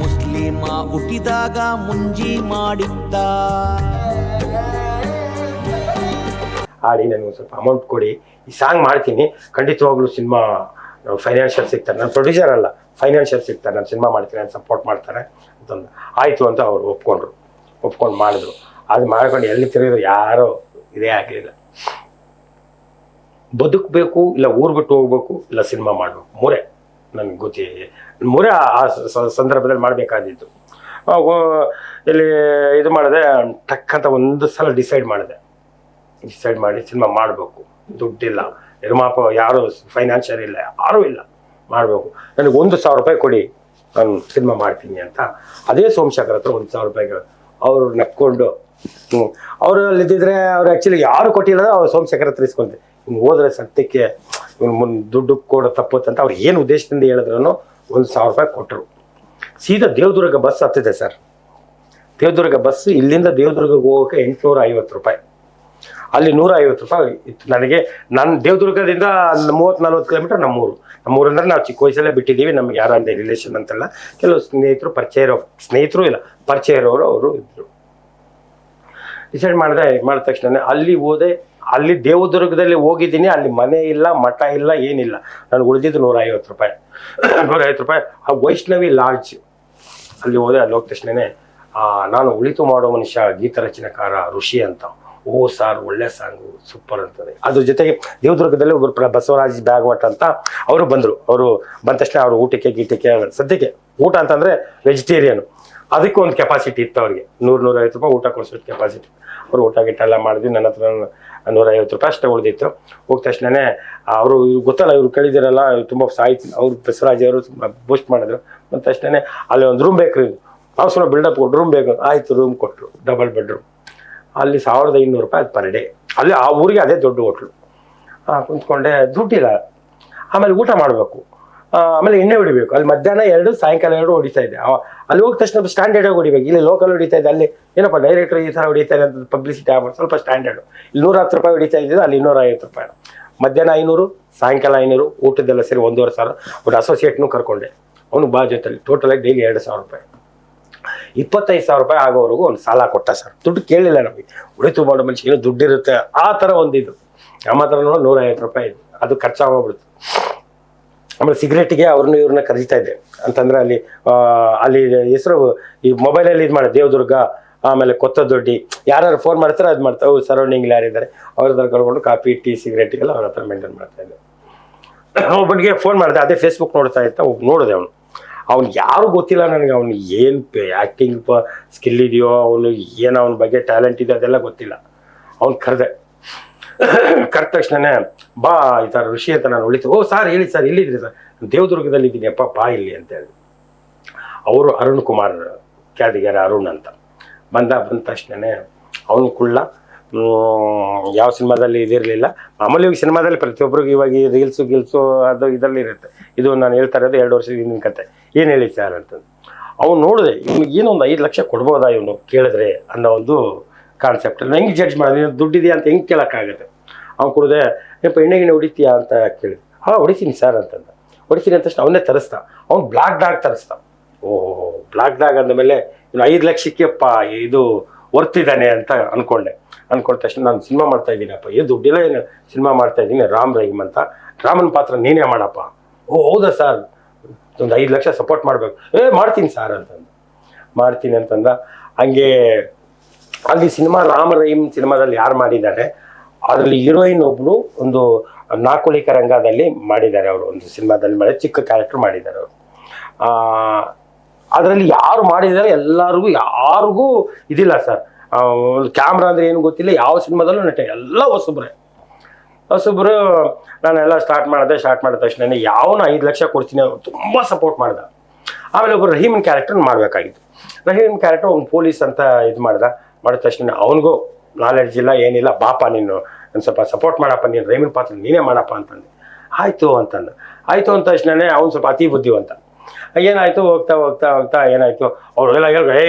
ಮುಸ್ಲಿಮ ಹುಟ್ಟಿದಾಗ ಮುಂಜಿ ಮಾಡಿದ್ದ. ಆಡಿ ನನಗೆ ಸ್ವಲ್ಪ ಅಮೌಂಟ್ ಕೊಡಿ, ಈ ಸಾಂಗ್ ಮಾಡ್ತೀನಿ, ಖಂಡಿತವಾಗ್ಲೂ ಸಿನಿಮಾ ಫೈನಾನ್ಷಿಯಲ್ ಸಿಗ್ತಾರೆ, ನಾನು ಪ್ರೊಡ್ಯೂಸರ್ ಅಲ್ಲ, ಫೈನಾನ್ಷಿಯಲ್ ಸಿಗ್ತಾರೆ, ನಾನು ಸಿನಿಮಾ ಮಾಡ್ತೀನಿ, ನಾನು ಸಪೋರ್ಟ್ ಮಾಡ್ತಾರೆ ಅಂತಂದು ಆಯಿತು ಅಂತ ಅವ್ರು ಒಪ್ಕೊಂಡು ಮಾಡಿದ್ರು. ಅದು ಮಾಡ್ಕೊಂಡು ಎಲ್ಲಿ ತಿರುಗಿದ್ರು ಯಾರೋ ಇದೇ ಆಗಲಿಲ್ಲ. ಬದುಕಬೇಕು, ಇಲ್ಲ ಊರು ಬಿಟ್ಟು ಹೋಗ್ಬೇಕು, ಇಲ್ಲ ಸಿನಿಮಾ ಮಾಡಬೇಕು, ಮೂರೇ ನನಗೆ ಮೂರೇ ಆ ಸಂದರ್ಭದಲ್ಲಿ ಮಾಡಬೇಕಾದಿತ್ತು. ಇಲ್ಲಿ ಇದು ಮಾಡಿದೆ, ಟಕ್ಕಂತ ಒಂದು ಸಲ ಡಿಸೈಡ್ ಮಾಡಿ ಸಿನಿಮಾ ಮಾಡಬೇಕು. ದುಡ್ಡಿಲ್ಲ, ನಿರ್ಮಾಪ ಯಾರು ಫೈನಾನ್ಷಿಯಲ್ ಇಲ್ಲ, ಯಾರೂ ಇಲ್ಲ, ಮಾಡಬೇಕು, ನನಗೆ 1,000 ರೂಪಾಯಿ ಕೊಡಿ, ನಾನು ಸಿನಿಮಾ ಮಾಡ್ತೀನಿ ಅಂತ ಅದೇ ಸೋಮಶೇಖರ್ ಹತ್ರ 1,000 ರೂಪಾಯಿಗೆ ಅವರು ನಕ್ಕೊಂಡು ಅವರು ಅಲ್ಲಿದ್ದಿದ್ರೆ ಅವ್ರು ಆ್ಯಕ್ಚುಲಿ ಯಾರು ಕೊಟ್ಟಿಲ್ಲ, ಅವ್ರು ಸೋಮಶೇಖರ್ ಹತ್ರ ಇಸ್ಕೊಂತೆ. ಹಿಂಗೆ ಹೋದ್ರೆ ಸತ್ಯಕ್ಕೆ ದುಡ್ಡು ಕೊಡೋ ತಪ್ಪುತ್ತಂತ ಅವ್ರು ಏನು ಉದ್ದೇಶದಿಂದ ಹೇಳಿದ್ರು 1,000 ರೂಪಾಯಿ ಕೊಟ್ಟರು. ಸೀದಾ ದೇವದುರ್ಗ ಬಸ್ ಹತ್ತಿದೆ ಸರ್. ದೇವದುರ್ಗ ಬಸ್ ಇಲ್ಲಿಂದ ದೇವದುರ್ಗಕ್ಕೆ ಹೋಗೋಕೆ 850 ರೂಪಾಯಿ, ಅಲ್ಲಿ 150 ರೂಪಾಯಿ ಇತ್ತು ನನಗೆ. ನಾನು ದೇವದುರ್ಗದಿಂದ 30-40 ಕಿಲೋಮೀಟರ್ ನಮ್ಮೂರಂದ್ರೆ ನಾವು ಚಿಕ್ಕ ವಯಸ್ಸಲ್ಲೇ ಬಿಟ್ಟಿದ್ದೀವಿ. ನಮ್ಗೆ ಯಾರು ಅಂತ ರಿಲೇಷನ್ ಅಂತೆಲ್ಲ, ಕೆಲವು ಸ್ನೇಹಿತರು ಸ್ನೇಹಿತರು ಇಲ್ಲ ಪರಿಚಯ ಇರೋರು ಅವರು ಇದ್ರು. ಡಿಸೈಡ್ ಮಾಡಿದ ತಕ್ಷಣ ಅಲ್ಲಿ ಹೋದೆ. ಅಲ್ಲಿ ದೇವದುರ್ಗದಲ್ಲಿ ಹೋಗಿದ್ದೀನಿ, ಅಲ್ಲಿ ಮನೆ ಇಲ್ಲ, ಮಠ ಇಲ್ಲ, ಏನಿಲ್ಲ. ನನಗೆ ಉಳಿದಿದ್ದು 150 ರೂಪಾಯಿ. 150 ರೂಪಾಯಿ ಆ ವೈಷ್ಣವಿ ಲಾಡ್ಜ್ ಅಲ್ಲಿ ಹೋದೆ. ಅಲ್ಲಿ ಹೋದ ತಕ್ಷಣನೇ ನಾನು ಉಳಿತು ಮಾಡೋ ಮನುಷ್ಯ ಗೀತ ರಚನೆಕಾರ ಋಷಿ ಅಂತ. ಓ ಸಾರ್, ಒಳ್ಳೆ ಸಾಂಗು, ಸೂಪರ್ ಅಂತದೆ. ಅದ್ರ ಜೊತೆಗೆ ದೇವದುರ್ಗದಲ್ಲಿ ಒಬ್ಬರು ಬಸವರಾಜ್ ಬ್ಯಾಗ್ವಟ್ ಅಂತ ಅವರು ಬಂದರು. ಅವರು ಬಂದ ತಕ್ಷಣ ಅವರು ಊಟಕ್ಕೆ ಸದ್ಯಕ್ಕೆ ಊಟ ಅಂತಂದರೆ ವೆಜಿಟೇರಿಯನ್, ಅದಕ್ಕೂ ಒಂದು ಕೆಪಾಸಿಟಿ ಇತ್ತು ಅವ್ರಿಗೆ. 100-150 ರೂಪಾಯಿ ಊಟ ಕೊಡಿಸೋಷ್ಟು ಕೆಪಾಸಿಟಿ. ಅವರು ಊಟ ಗಿಟ್ಟ ಎಲ್ಲ ಮಾಡಿದ್ವಿ. ನನ್ನ ಹತ್ರ ₹150 ಅಷ್ಟೇ ಉಳಿದಿತ್ತು. ಹೋದ ತಕ್ಷಣನೇ ಅವರು ಗೊತ್ತಲ್ಲ, ಇವ್ರು ಕೇಳಿದಿರಲ್ಲ, ತುಂಬ ಸಾಹಿತ್ಯ ಅವ್ರು ಬಸವರಾಜ್ ಅವರು ಬೂಸ್ಟ್ ಮಾಡಿದ್ರು. ಬಂದ ತಕ್ಷಣನೇ ಅಲ್ಲಿ ಒಂದು ರೂಮ್ ಬೇಕು, ನಾವು ಸುಮ್ಮನೆ ಬಿಲ್ಡಪ್ ಕೊಟ್ಟು ರೂಮ್ ಬೇಕು, ಆಯಿತು ರೂಮ್ ಕೊಟ್ಟರು, ಡಬಲ್ ಬೆಡ್ರೂಮ್. ಅಲ್ಲಿ ₹1,500 ಪರ್ ಡೇ. ಅಲ್ಲಿ ಆ ಊರಿಗೆ ಅದೇ ದೊಡ್ಡ ಹೋಟ್ಲು. ಕುಂತ್ಕೊಂಡೆ, ದುಡ್ಡಿಲ್ಲ. ಆಮೇಲೆ ಊಟ ಮಾಡಬೇಕು, ಆಮೇಲೆ ಎಣ್ಣೆ ಹೊಡಿಬೇಕು. ಅಲ್ಲಿ ಮಧ್ಯಾಹ್ನ 2, ಸಾಯಂಕಾಲ 2 ಹೊಡಿತಾ ಇದ್ದೆ. ಅಲ್ಲಿ ಹೋದ ತಕ್ಷಣ ಸ್ಟ್ಯಾಂಡರ್ಡಾಗಿ ಹೊಡಿಬೇಕು. ಇಲ್ಲಿ ಲೋಕಲ್ ಹೊಡಿತಾ ಇದ್ದೆ, ಅಲ್ಲಿ ಏನಪ್ಪ ಡೈರೆಕ್ಟ್ರ್ ಈ ಥರ ಹೊಡಿತಾರೆ ಅಂತ ಪಬ್ಲಿಸಿಟಿ ಆಗ್ಬೋದು, ಸ್ವಲ್ಪ ಸ್ಟ್ಯಾಂಡರ್ಡು. ಇಲ್ಲಿ ₹110 ಹೊಡಿತಾ ಇದ್ದಿದ್ದು, ಅಲ್ಲಿ ₹250. ಮಧ್ಯಾಹ್ನ 500, ಸಾಯಂಕಾಲ 500, ಊಟದ್ದೆಲ್ಲ ಸೇರಿ ₹1,500. ಒಂದು ಅಸೋಸಿಯೇಟ್ನೂ ಕರ್ಕೊಂಡೆ, ಅವನು ಬಾ ಜೊತೆಲಿ. ಟೋಟಲಾಗಿ ಡೈಲಿ ₹2,000. ₹25,000 ಆಗೋವರೆಗೂ ಒಂದು ಸಾಲ ಕೊಟ್ಟ ಸರ್. ದುಡ್ಡು ಕೇಳಲಿಲ್ಲ ನಮಗೆ, ಉಳಿತು ಮಾಡೋ ಮನುಷ್ಯ ಏನೋ ದುಡ್ಡಿರುತ್ತೆ ಆ ಥರ ಒಂದಿದ್ದು. ನಮ್ಮ ಹತ್ರ ನೋಡೋ ₹150 ಇದು, ಅದು ಖರ್ಚಾಗೋಗ್ಬಿಡ್ತು. ಆಮೇಲೆ ಸಿಗರೇಟಿಗೆ ಇವ್ರನ್ನ ಕರೀತಾ ಇದ್ದೆ. ಅಂತಂದರೆ ಅಲ್ಲಿ ಹೆಸರು ಈ ಮೊಬೈಲಲ್ಲಿ ಇದು ಮಾಡಿ ದೇವದುರ್ಗ, ಆಮೇಲೆ ಕೊತ್ತದೊಡ್ಡಿ, ಯಾರು ಫೋನ್ ಮಾಡ್ತಾರೆ ಅದು ಮಾಡ್ತಾರೆ. ಸರೌಂಡಿಂಗ್ ಯಾರಿದ್ದಾರೆ ಅವ್ರ ಹತ್ರ ಕರ್ಕೊಂಡು ಕಾಫಿ ಟೀ ಸಿಗರೇಟಿಗೆಲ್ಲ ಅವ್ರ ಹತ್ರ ಮೇಂಟೈನ್ ಮಾಡ್ತಾ ಇದ್ದೆ. ಒಬ್ಬನಿಗೆ ಫೋನ್ ಮಾಡಿದೆ, ಅದೇ ಫೇಸ್ಬುಕ್ ನೋಡ್ತಾ ಇದ್ದ, ನೋಡಿದೆ. ಅವ್ನು ಯಾರು ಗೊತ್ತಿಲ್ಲ ನನಗೆ, ಅವ್ನು ಏನು ಆ್ಯಕ್ಟಿಂಗ್ ಸ್ಕಿಲ್ ಇದೆಯೋ, ಅವನು ಏನೋ ಅವನ ಬಗ್ಗೆ ಟ್ಯಾಲೆಂಟ್ ಇದೆ ಅದೆಲ್ಲ ಗೊತ್ತಿಲ್ಲ. ಅವ್ನು ಕರೆದೆ ತಕ್ಷಣನೇ ಬಾ ಈ ಥರ ಋಷಿ ಅಂತ ನಾನು ಉಳಿತು. ಓ ಸರ್ ಹೇಳಿ ಸರ್, ಎಲ್ಲಿದ್ರಿ ಸರ್? ದೇವದುರ್ಗದಲ್ಲಿ ಇದ್ದೀನಿ ಅಪ್ಪ, ಬಾ ಇಲ್ಲಿ ಅಂತ ಹೇಳಿ. ಅವರು ಅರುಣ್ ಕುಮಾರ್ ಕ್ಯಾದಿಗಾರ ಅರುಣ್ ಅಂತ ಬಂದ ತಕ್ಷಣನೇ ಅವನು ಕುಳ್ಳ, ಯಾವ ಸಿನಿಮಾದಲ್ಲಿ ಇದಿರಲಿಲ್ಲ. ಮಾಮೂಲಿ ಸಿನಿಮಾದಲ್ಲಿ ಪ್ರತಿಯೊಬ್ಬರಿಗೂ ಇವಾಗ ರೀಲ್ಸು ಅದು ಇದರಲ್ಲಿ ಇರುತ್ತೆ. ಇದು ನಾನು ಹೇಳ್ತಾ ಇರೋದು 2 ವರ್ಷದ ಹಿಂದಿನ ಕತೆ. ಏನು ಹೇಳಿ ಸರ್ ಅಂತಂದು ಅವ್ನು ನೋಡಿದೆ, ಇವ್ನಿಗೆ ಏನೋ ಒಂದು 5 ಲಕ್ಷ ಕೊಡ್ಬೋದಾ ಇವನು ಕೇಳಿದ್ರೆ ಅನ್ನೋ ಒಂದು ಕಾನ್ಸೆಪ್ಟಲ್ಲಿ. ಹೆಂಗೆ ಜಡ್ಜ್ ಮಾಡಿದೆ, ದುಡ್ಡಿದೆಯಾ ಅಂತ ಹೆಂಗೆ ಕೇಳೋಕ್ಕಾಗುತ್ತೆ. ಅವ್ನು ಕುಡಿದೆ, ಏನಪ್ಪ ಎಣ್ಣೆಗಿಣ್ಣೆ ಹೊಡಿತೀಯಾ ಅಂತ ಕೇಳಿದೆ. ಹೊಡಿತೀನಿ ಸರ್ ಅಂತಂದ. ಹೊಡಿತೀನಿ ಅಂತ ತಕ್ಷಣ ಅವನ್ನೇ ತರಿಸ್ತಾ, ಅವ್ನು ಬ್ಲಾಕ್ ಡಾಗ್ ತರಿಸ್ತಾ. ಓಹೋ, ಬ್ಲಾಕ್ ಡಾಗ್ ಅಂದಮೇಲೆ ಇನ್ನು 5 ಲಕ್ಷಕ್ಕೆಪ್ಪ ಇದು ವರ್ತಿದ್ದಾನೆ ಅಂತ ಅಂದ್ಕೊಂಡ ತಕ್ಷಣ ನಾನು ಸಿನಿಮಾ ಮಾಡ್ತಾ ಇದ್ದೀನಪ್ಪ, ಏನು ದುಡ್ಡಿಲ್ಲ, ಏನು ಸಿನಿಮಾ ಮಾಡ್ತಾ ಇದ್ದೀನಿ, ರಾಮ್ ರಹೀಮ್ ಅಂತ, ರಾಮನ್ ಪಾತ್ರ ನೀನೇ ಮಾಡಪ್ಪ. ಓ ಹೌದಾ ಸರ್, ಒಂದು 5 ಲಕ್ಷ ಸಪೋರ್ಟ್ ಮಾಡಬೇಕು. ಮಾಡ್ತೀನಿ ಸರ್ ಅಂತಂದು. ಮಾಡ್ತೀನಿ ಅಂತಂದ. ಹಂಗೆ ಅಲ್ಲಿ ಸಿನಿಮಾ ರಾಮ ರಹೀಮ್ ಸಿನಿಮಾದಲ್ಲಿ ಯಾರು ಮಾಡಿದ್ದಾರೆ, ಅದರಲ್ಲಿ ಹೀರೋಯಿನ್ ಒಬ್ಬರು ಒಂದು ನಾಕುಳಿಕ ರಂಗದಲ್ಲಿ ಮಾಡಿದ್ದಾರೆ. ಅವರು ಒಂದು ಸಿನಿಮಾದಲ್ಲಿ ಮಾಡಿ ಚಿಕ್ಕ ಕ್ಯಾರೆಕ್ಟರ್ ಮಾಡಿದ್ದಾರೆ ಅವರು. ಅದರಲ್ಲಿ ಯಾರು ಮಾಡಿದ್ದಾರೆ ಎಲ್ಲರಿಗೂ ಯಾರಿಗೂ ಇದಿಲ್ಲ ಸರ್. ಕ್ಯಾಮ್ರಾ ಅಂದರೆ ಏನು ಗೊತ್ತಿಲ್ಲ, ಯಾವ ಸಿನಿಮಾದಲ್ಲೂ ನಟ ಎಲ್ಲ ಹೊಸಬ್ರು. ನಾನೆಲ್ಲ ಸ್ಟಾರ್ಟ್ ಮಾಡಿದ ತಕ್ಷಣ ಯಾವನು 5 ಲಕ್ಷ ಕೊಡ್ತೀನಿ ತುಂಬ ಸಪೋರ್ಟ್ ಮಾಡ್ದ. ಆಮೇಲೆ ಒಬ್ಬರು ರಹೀಮನ್ ಕ್ಯಾರೆಕ್ಟರ್ ಮಾಡಬೇಕಾಗಿತ್ತು. ರಹೀಮನ್ ಕ್ಯಾರೆಕ್ಟರ್ ಒಂದು ಪೊಲೀಸ್ ಅಂತ ಇದು ಮಾಡಿದ ತಕ್ಷಣ ಅವನಿಗೂ ನಾಲೆಡ್ಜ್ ಇಲ್ಲ ಏನಿಲ್ಲ. ಬಾಪ ನೀನು ಒಂದು ಸ್ವಲ್ಪ ಸಪೋರ್ಟ್ ಮಾಡಪ್ಪ, ನೀನು ರಹೀಮನ್ ಪಾತ್ರ ನೀನೇ ಮಾಡಪ್ಪ ಅಂತಂದೆ. ಆಯಿತು ಅಂತಂದು. ಆಯಿತು ಅಂದ ತಕ್ಷಣ ಅವ್ನು ಸ್ವಲ್ಪ ಅತಿ ಬುದ್ಧಿವಂತ. ಏನಾಯಿತು, ಹೋಗ್ತಾ ಏನಾಯಿತು, ಅವ್ರಿಗೆಲ್ಲ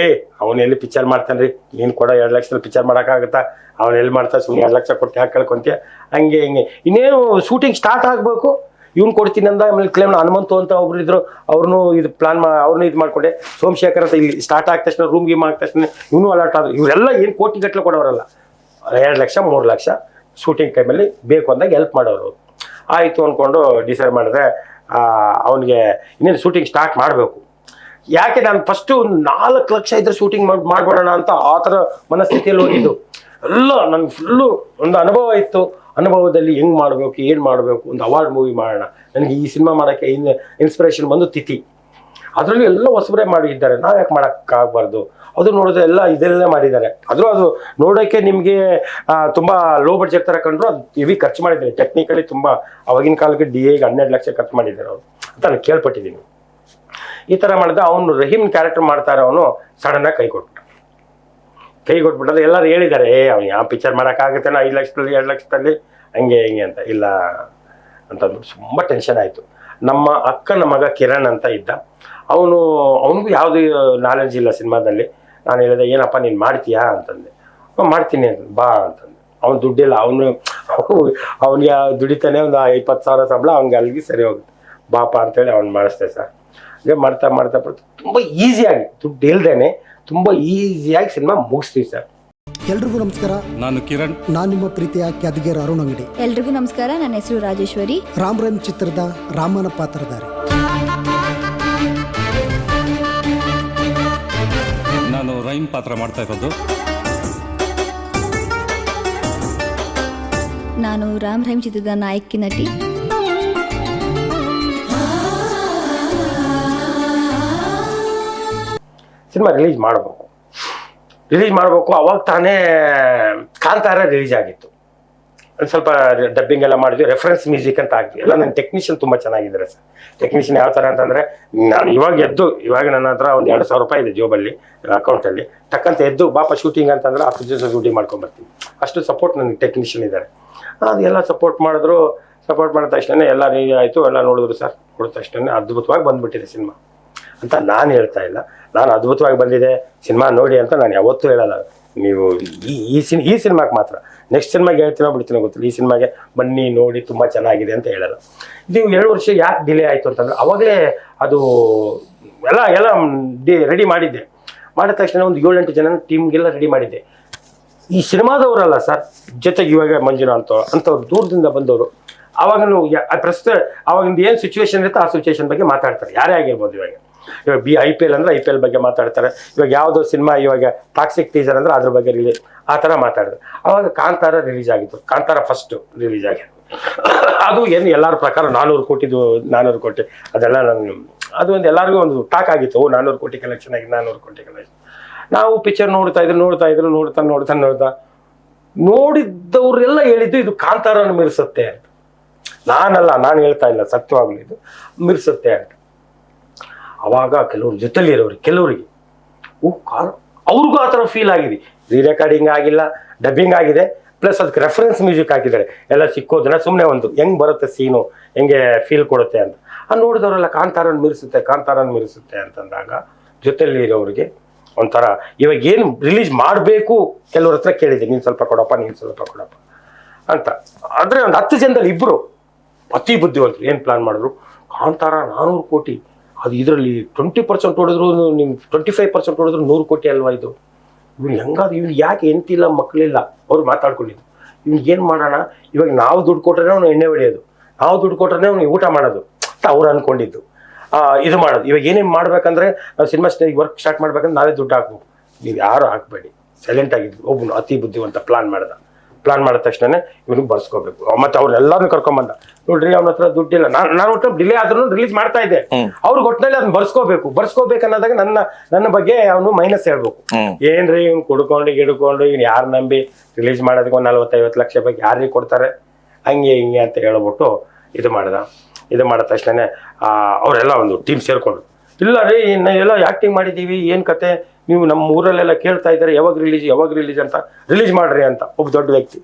ಅವನು ಎಲ್ಲಿ ಪಿಕ್ಚರ್ ಮಾಡ್ತಾನೆ ರೀ, ನೀನು ಕೊಡೋ 2 ಲಕ್ಷದಲ್ಲಿ ಪಿಕ್ಚರ್ ಮಾಡೋಕ್ಕಾಗುತ್ತಾ, ಅವನು ಎಲ್ಲಿ ಮಾಡ್ತಾ, ಸುಮ್ಮನೆ 2 ಲಕ್ಷ ಕೊಟ್ಟು ಯಾಕೆ ಕಳ್ಕೊಂತೀಯ, ಹಂಗೆ ಇನ್ನೇನು ಶೂಟಿಂಗ್ ಸ್ಟಾರ್ಟ್ ಆಗಬೇಕು, ಇವ್ನು ಕೊಡ್ತೀನಿ ಅಂದ. ಆಮೇಲೆ ಕ್ಲೇಮ್ ಹನುಮಂತು ಅಂತ ಒಬ್ರು ಇದ್ರು, ಅವ್ರನ್ನೂ ಇದು ಅವ್ರನ್ನೂ ಇದು ಮಾಡಿಕೊಂಡೆ. ಸೋಮಶೇಖರ್ ಅಂತ ಇಲ್ಲಿ ಸ್ಟಾರ್ಟ್ ಆಗ್ತ ತಕ್ಷಣ ರೂಮ್ ಗೀಮ್ ಆಗ್ತ ತಕ್ಷಣ ಇವನು ಅಲರ್ಟ್ ಆದ್ರು. ಇವರೆಲ್ಲ ಏನು ಕೋಟಿಗಟ್ಟಲೆ ಕೊಡೋರಲ್ಲ, 2 ಲಕ್ಷ 3 ಲಕ್ಷ ಶೂಟಿಂಗ್ ಟೈಮಲ್ಲಿ ಬೇಕು ಅಂದಾಗ ಹೆಲ್ಪ್ ಮಾಡೋರು. ಆಯಿತು ಅಂದ್ಕೊಂಡು ಡಿಸೈಡ್ ಮಾಡಿದ್ರೆ ಅವನಿಗೆ ಇನ್ನೇನು ಶೂಟಿಂಗ್ ಸ್ಟಾರ್ಟ್ ಮಾಡಬೇಕು. ಯಾಕೆ ನಾನು ಫಸ್ಟು ಒಂದು 4 ಲಕ್ಷ ಇದ್ರೆ ಶೂಟಿಂಗ್ ಮಾಡ್ಬಿಡೋಣ ಅಂತ ಆ ಥರ ಮನಸ್ಥಿತಿಯಲ್ಲಿ ಹೋಗಿದ್ದು. ಎಲ್ಲ ನನಗೆ ಫುಲ್ಲು ಒಂದು ಅನುಭವ ಇತ್ತು. ಅನುಭವದಲ್ಲಿ ಹೆಂಗೆ ಮಾಡಬೇಕು, ಏನು ಮಾಡಬೇಕು, ಒಂದು ಅವಾರ್ಡ್ ಮೂವಿ ಮಾಡೋಣ. ನನಗೆ ಈ ಸಿನಿಮಾ ಮಾಡೋಕ್ಕೆ ಇನ್ಸ್ಪಿರೇಷನ್ ಬಂದು ತಿಥಿ. ಅದರಲ್ಲಿ ಎಲ್ಲ ಹೊಸಬರೇ ಮಾಡಿದ್ದಾರೆ, ನಾವು ಯಾಕೆ ಮಾಡೋಕ್ಕಾಗಬಾರ್ದು. ಅದು ನೋಡಿದ್ರೆ ಎಲ್ಲ ಇದೆಲ್ಲ ಮಾಡಿದ್ದಾರೆ. ಅದು ನೋಡೋಕ್ಕೆ ನಿಮಗೆ ತುಂಬ ಲೋ ಬಡ್ಜೆಟ್ ಥರ ಕಂಡ್ರು ಅದು ಹೆವಿ ಖರ್ಚು ಮಾಡಿದ್ದಾರೆ. ಟೆಕ್ನಿಕಲಿ ತುಂಬ ಅವಾಗಿನ ಕಾಲಕ್ಕೆ DAಗೆ 12 ಲಕ್ಷ ಖರ್ಚು ಮಾಡಿದ್ದಾರೆ ಅವರು ಅಂತ ನಾನು ಕೇಳ್ಪಟ್ಟಿದ್ದೀನಿ. ಈ ಥರ ಮಾಡಿದ ಅವನು ರಹೀಮ್ ಕ್ಯಾರೆಕ್ಟರ್ ಮಾಡ್ತಾರೆ. ಅವನು ಸಡನ್ನಾಗಿ ಕೈ ಕೊಟ್ಬಿಟ್ಟದು. ಎಲ್ಲರೂ ಹೇಳಿದ್ದಾರೆ, ಅವ್ನು ಯಾವ ಪಿಕ್ಚರ್ ಮಾಡೋಕ್ಕಾಗುತ್ತೇನೋ 5 ಲಕ್ಷದಲ್ಲಿ 2 ಲಕ್ಷದಲ್ಲಿ ಹಂಗೆ ಅಂತ. ಇಲ್ಲ ಅಂತಂದ್ಬಿಟ್ಟು ತುಂಬ ಟೆನ್ಷನ್ ಆಯಿತು. ನಮ್ಮ ಅಕ್ಕನ ಮಗ ಕಿರಣ್ ಅಂತ ಇದ್ದ, ಅವನಿಗೂ ಯಾವುದೇ ನಾಲೆಡ್ಜ್ ಇಲ್ಲ ಸಿನಿಮಾದಲ್ಲಿ. ನಾನು ಹೇಳಿದೆ, ಏನಪ್ಪ ನೀನು ಮಾಡ್ತೀಯಾ ಅಂತಂದೆ. ಮಾಡ್ತೀನಿ ಅಂತ, ಬಾ ಅಂತಂದೆ. ಅವ್ನು ದುಡ್ಡಿಲ್ಲ, ಅವನಿಗೆ ದುಡಿತಾನೆ ಒಂದು 20,000 ಸಂಬಳ, ಅವ್ನಿಗೆ ಅಲ್ಲಿಗೆ ಸರಿ ಹೋಗುತ್ತೆ. ಬಾಪ ಅಂತೇಳಿ ಅವ್ನು ಮಾಡಿಸ್ದೆ ಸರ್. ಹಂಗೆ ಮಾಡ್ತಾ ತುಂಬ ಈಸಿಯಾಗಿ, ದುಡ್ಡು ಇಲ್ದೇನೆ ತುಂಬ ಈಸಿಯಾಗಿ ಸಿನಿಮಾ ಮುಗಿಸ್ತೀವಿ ಸರ್. ಎಲ್ರಿಗೂ ನಮಸ್ಕಾರ, ನಾನು ಕಿರಣ್. ನಾನು ನಿಮ್ಮ ಪ್ರೀತಿಯ ಕ್ಯಾದಿಗೇರ ಅರುಣ್ ಅಂಗಡಿ. ಎಲ್ರಿಗೂ ನಮಸ್ಕಾರ, ನನ್ನ ಹೆಸರು ರಾಜೇಶ್ವರಿ. ರಾಮ್ ರಹೀಮ್ ಚಿತ್ರದ ರಾಮನ ಪಾತ್ರಧಾರಿ. ನಾನು ರಹೀಮ್ ಪಾತ್ರ ಮಾಡ್ತಾ ಇರೋದು. ನಾನು ರಾಮ್ ರಹೀಮ್ ಚಿತ್ರದ ನಾಯಕಿ ನಟಿ. ಸಿನಿಮಾ ರಿಲೀಸ್ ಮಾಡಬೇಕು. ಅವಾಗ ತಾನೇ ಕಾಂತಾರ ರಿಲೀಸ್ ಆಗಿತ್ತು. ಒಂದು ಸ್ವಲ್ಪ ಡಬ್ಬಿಂಗ್ ಎಲ್ಲ ಮಾಡಿದ್ವಿ, ರೆಫರೆನ್ಸ್ ಮ್ಯೂಸಿಕ್ ಅಂತ ಹಾಕ್ತೀವಿ ಎಲ್ಲ. ನನ್ನ ಟೆಕ್ನಿಷಿಯನ್ ತುಂಬ ಚೆನ್ನಾಗಿದ್ದಾರೆ ಸರ್. ಟೆಕ್ನಿಷಿಯನ್ ಯಾವ ಥರ ಅಂತಂದರೆ, ನಾನು ಇವಾಗ ನನ್ನ ಹತ್ರ ಒಂದು 2,000 ರೂಪಾಯಿ ಇದೆ ಜೋಬಲ್ಲಿ, ಅಕೌಂಟಲ್ಲಿ. ಟಕ್ಕಂತ ಎದ್ದು ಬಾಪ ಶೂಟಿಂಗ್ ಅಂತಂದರೆ 10 ದಿವಸ ಶೂಟಿಂಗ್ ಮಾಡ್ಕೊಂಬರ್ತೀನಿ. ಅಷ್ಟು ಸಪೋರ್ಟ್ ನನಗೆ ಟೆಕ್ನಿಷಿಯನ್ ಇದ್ದಾರೆ. ಅದೆಲ್ಲ ಸಪೋರ್ಟ್ ಮಾಡಿದ್ರು. ಸಪೋರ್ಟ್ ಮಾಡಿದ ತಕ್ಷಣ ಎಲ್ಲ ರೆಡಿ ಆಯಿತು, ಎಲ್ಲ ನೋಡಿದ್ರು ಸರ್. ನೋಡಿದ ತಕ್ಷಣ ಅದ್ಭುತವಾಗಿ ಬಂದುಬಿಟ್ಟಿದೆ ಸಿನಿಮಾ ಅಂತ ನಾನು ಹೇಳ್ತಾ ಇಲ್ಲ. ನಾನು ಅದ್ಭುತವಾಗಿ ಬಂದಿದೆ ಸಿನಿಮಾ ನೋಡಿ ಅಂತ ನಾನು ಯಾವತ್ತೂ ಹೇಳಲ್ಲ. ನೀವು ಈ ಸಿನಿಮಾಗೆ ಮಾತ್ರ, ನೆಕ್ಸ್ಟ್ ಸಿನಿಮಾಗೆ ಹೇಳ್ತೀನೋ ಬಿಡ್ತೀನೋ ಗೊತ್ತಿಲ್ಲ, ಈ ಸಿನಿಮಾಗೆ ಬನ್ನಿ ನೋಡಿ ತುಂಬ ಚೆನ್ನಾಗಿದೆ ಅಂತ ಹೇಳಲ್ಲ. ಇದು 2 ವರ್ಷ ಯಾಕೆ ಡಿಲೇ ಆಯಿತು ಅಂತಂದ್ರೆ, ಅವಾಗಲೇ ಅದು ಎಲ್ಲ ರೆಡಿ ಮಾಡಿದ್ದೆ. ಮಾಡಿದ ತಕ್ಷಣ ಒಂದು 7-8 ಜನ ಟೀಮ್ಗೆಲ್ಲ ರೆಡಿ ಮಾಡಿದ್ದೆ. ಈ ಸಿನಿಮಾದವರಲ್ಲ ಸರ್, ಜೊತೆಗೆ ಇವಾಗ ಮಂಜುನಾ ಅಂಥವ್ರು ದೂರದಿಂದ ಬಂದವರು. ಆವಾಗ ಪ್ರಸ್ತುತ ಅವಾಗಿಂದ ಏನು ಸಿಚುವೇಶನ್ ಇರುತ್ತೆ ಆ ಸಿಚುವೇಶನ್ ಬಗ್ಗೆ ಮಾತಾಡ್ತಾರೆ, ಯಾರೇ ಆಗಿರ್ಬೋದು. ಇವಾಗ IPL ಅಂದರೆ IPL ಬಗ್ಗೆ ಮಾತಾಡ್ತಾರೆ. ಇವಾಗ ಯಾವುದೋ ಸಿನಿಮಾ ಇವಾಗ ಟಾಕ್ಸಿಕ್ ಟೀಸರ್ ಅಂದರೆ ಅದ್ರ ಬಗ್ಗೆ ರಿಲೀಸ್, ಆ ಥರ ಮಾತಾಡಿದ್ರು. ಆವಾಗ ಕಾಂತಾರ ರಿಲೀಸ್ ಆಗಿತ್ತು. ಕಾಂತಾರ ಫಸ್ಟ್ ರಿಲೀಸ್ ಆಗಿತ್ತು. ಅದು ಏನು ಎಲ್ಲರ ಪ್ರಕಾರ 400 ಕೋಟಿ ಅದೆಲ್ಲ ಅದು ಒಂದು ಎಲ್ಲರಿಗೂ ಒಂದು ಟಾಕ್ ಆಗಿತ್ತು. 400 ಕೋಟಿ ಕಲೆಕ್ಷನ್ ಆಗಿ 400 ಕೋಟಿ ಕಲೆಕ್ಷನ್. ನಾವು ಪಿಕ್ಚರ್ ನೋಡ್ತಾ ನೋಡಿದ್ದವರೆಲ್ಲ ಹೇಳಿದ್ದು ಇದು ಕಾಂತಾರನ ಮೀರಿಸುತ್ತೆ ಅಂತ. ನಾನು ಹೇಳ್ತಾ ಇಲ್ಲ, ಸತ್ಯವಾಗ್ಲೂ ಇದು ಮೀರಿಸುತ್ತೆ ಅಂತ. ಅವಾಗ ಕೆಲವ್ರ ಜೊತೆಲಿ ಇರೋರಿಗೆ ಕೆಲವರಿಗೆ ಅವ್ರಿಗೂ ಆ ಥರ ಫೀಲ್ ಆಗಿದೆ. ರೆಕಾರ್ಡಿಂಗ್ ಆಗಿಲ್ಲ, ಡಬ್ಬಿಂಗ್ ಆಗಿದೆ, ಪ್ಲಸ್ ಅದಕ್ಕೆ ರೆಫರೆನ್ಸ್ ಮ್ಯೂಸಿಕ್ ಹಾಕಿದ್ದಾರೆ. ಎಲ್ಲ ಸಿಕ್ಕೋದನ್ನ ಸುಮ್ಮನೆ ಒಂದು ಹೆಂಗೆ ಬರುತ್ತೆ ಸೀನು, ಹೆಂಗೆ ಫೀಲ್ ಕೊಡುತ್ತೆ ಅಂತ ನೋಡಿದವರೆಲ್ಲ ಕಾಂತಾರನ್ ಮೀರಿಸುತ್ತೆ ಅಂತಂದಾಗ ಜೊತೆಲಿ ಇರೋರಿಗೆ ಒಂಥರ ಇವಾಗ ಏನು ರಿಲೀಸ್ ಮಾಡಬೇಕು ಕೆಲವ್ರ ಹತ್ರ ಕೇಳಿದೆ, ನೀನು ಸ್ವಲ್ಪ ಕೊಡಪ್ಪ ಅಂತ. ಆದರೆ ಒಂದು 10 ಜನದಲ್ಲಿ 2 ಅತಿ ಬುದ್ಧಿವಂತರು ಏನು ಪ್ಲಾನ್ ಮಾಡಿದ್ರು, ಕಾಂತಾರ 400 ಕೋಟಿ, ಅದು ಇದರಲ್ಲಿ 20% ಹೊಡೆದ್ರು, ನೀವು 25% ಹೊಡೆದ್ರು 100 ಕೋಟಿ ಅಲ್ವಾ ಇದು. ಇವ್ನು ಯಾಕೆ ಎಂತಿಲ್ಲ ಮಕ್ಕಳಿಲ್ಲ ಅವ್ರು ಮಾತಾಡ್ಕೊಂಡಿದ್ದು. ಇವ್ನಿಗೆ ಏನು ಮಾಡೋಣ, ಇವಾಗ ನಾವು ದುಡ್ಡು ಕೊಟ್ರೆ ಅವ್ನು ಎಣ್ಣೆ ಹೊಡೆಯೋದು, ನಾವು ದುಡ್ಡು ಕೊಟ್ರೆ ಅವ್ನು ಊಟ ಮಾಡೋದು ಅಂತ ಅವ್ರು ಅಂದ್ಕೊಂಡಿದ್ದು. ಇದು ಮಾಡೋದು. ಇವಾಗ ಏನೇನು ಮಾಡ್ಬೇಕಂದ್ರೆ, ನಾವು ಸಿನಿಮಾ ವರ್ಕ್ ಸ್ಟಾರ್ಟ್ ಮಾಡ್ಬೇಕಂದ್ರೆ ನಾವೇ ದುಡ್ಡು ಹಾಕ್ಬೇಕು, ನೀವು ಯಾರು ಹಾಕ್ಬೇಡಿ, ಸೈಲೆಂಟ್ ಆಗಿದ್ವಿ. ಒಬ್ಬನು ಅತಿ ಬುದ್ಧಿವಂತ ಪ್ಲಾನ್ ಮಾಡಿದ ತಕ್ಷಣ ಇವ್ನಿಗೆ ಬರ್ಸ್ಕೋಬೇಕು. ಮತ್ತೆ ಅವ್ರನ್ನೆಲ್ಲರನ್ನು ಕರ್ಕೊಂಬಂದ. ನೋಡ್ರಿ ಅವ್ನ ಹತ್ರ ದುಡ್ಡಿಲ್ಲ, ನಾನು ಒಟ್ಟು ಡಿಲೇ ಆದ್ರೂ ರಿಲೀಸ್ ಮಾಡ್ತಾ ಇದ್ದೆ. ಅವ್ರಿಗೆ ಒಟ್ಟಿನಲ್ಲಿ ಅದನ್ನ ಬರ್ಸ್ಕೋಬೇಕು ಅನ್ನೋದಾಗ ನನ್ನ ಬಗ್ಗೆ ಅವನು ಮೈನಸ್ ಹೇಳ್ಬೇಕು. ಏನ್ರಿ ಇವ್ನು ಕುಡ್ಕೊಂಡು ಇವ್ನು ಯಾರು ನಂಬಿ ರಿಲೀಸ್ ಮಾಡೋದಕ್ಕೆ 40-50 ಲಕ್ಷ ಬಗ್ಗೆ ಯಾರಿಗೆ ಕೊಡ್ತಾರೆ, ಹಂಗೆ ಹಿಂಗೆ ಅಂತ ಹೇಳ್ಬಿಟ್ಟು ಇದು ಮಾಡಿದ ತಕ್ಷಣ ಅವರೆಲ್ಲ ಒಂದು ಟೀಮ್ ಸೇರ್ಕೊಂಡ್ರು. ಇಲ್ಲ ರೀ, ಎಲ್ಲ ಆ್ಯಕ್ಟಿಂಗ್ ಮಾಡಿದ್ದೀವಿ, ಏನು ಕತೆ, ನೀವು ನಮ್ಮ ಊರಲ್ಲೆಲ್ಲ ಕೇಳ್ತಾ ಇದ್ದಾರೆ ಯಾವಾಗ ರಿಲೀಸ್ ಅಂತ, ರಿಲೀಸ್ ಮಾಡ್ರಿ ಅಂತ ಒಬ್ಬ ದೊಡ್ಡ ವ್ಯಕ್ತಿ,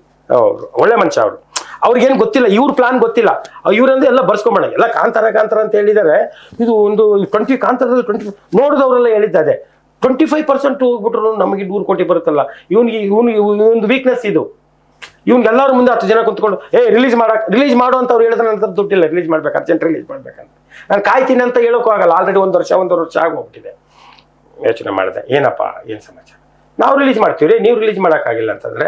ಒಳ್ಳೆ ಮನುಷ್ಯ ಅವರು. ಅವ್ರಿಗೇನು ಗೊತ್ತಿಲ್ಲ, ಇವ್ರ ಪ್ಲಾನ್ ಗೊತ್ತಿಲ್ಲ. ಇವರಂದ್ರೆ ಎಲ್ಲ ಬರ್ಸ್ಕೊಂಬೋಣ, ಎಲ್ಲ ಕಾಂತಾರ ಅಂತ ಹೇಳಿದ್ದಾರೆ. ಇದು ಒಂದು 20 ಕಾಂತಾರದಲ್ಲಿ 20 ನೋಡಿದವರೆಲ್ಲ ಹೇಳಿದ್ದಾರೆ. 25% ಹೋಗ್ಬಿಟ್ರು ನಮಗೆ 100 ಕೋಟಿ ಬರುತ್ತಲ್ಲ. ಇವನು ವೀಕ್ನೆಸ್ ಇದು. ಎಲ್ಲರ ಮುಂದೆ 10 ಜನ ಕುಂತ್ಕೊಂಡು ರಿಲೀಸ್ ಮಾಡು ಅಂತ ಅವ್ರು ಹೇಳಿದ್ರೆ ನಂತರ ದುಡ್ಡಿಲ್ಲ, ರಿಲೀಸ್ ಮಾಡ್ಬೇಕು, ಅರ್ಜೆಂಟ್ ರಿಲೀಸ್ ಮಾಡ್ಬೇಕಂತ. ನಾನು ಕಾಯ್ತೀನಿ ಅಂತ ಹೇಳೋಕ್ಕೂ ಆಗಲ್ಲ. ಆಲ್ರೆಡಿ 1 ವರ್ಷ ಆಗೋಗ್ಬಿಟ್ಟಿದೆ. ಯೋಚನೆ ಮಾಡಿದೆ, ಏನು ಸಮಾಚಾರ, ನಾವು ರಿಲೀಸ್ ಮಾಡ್ತೀವಿ, ನೀವು ರಿಲೀಸ್ ಮಾಡೋಕ್ಕಾಗಿಲ್ಲ ಅಂತಂದರೆ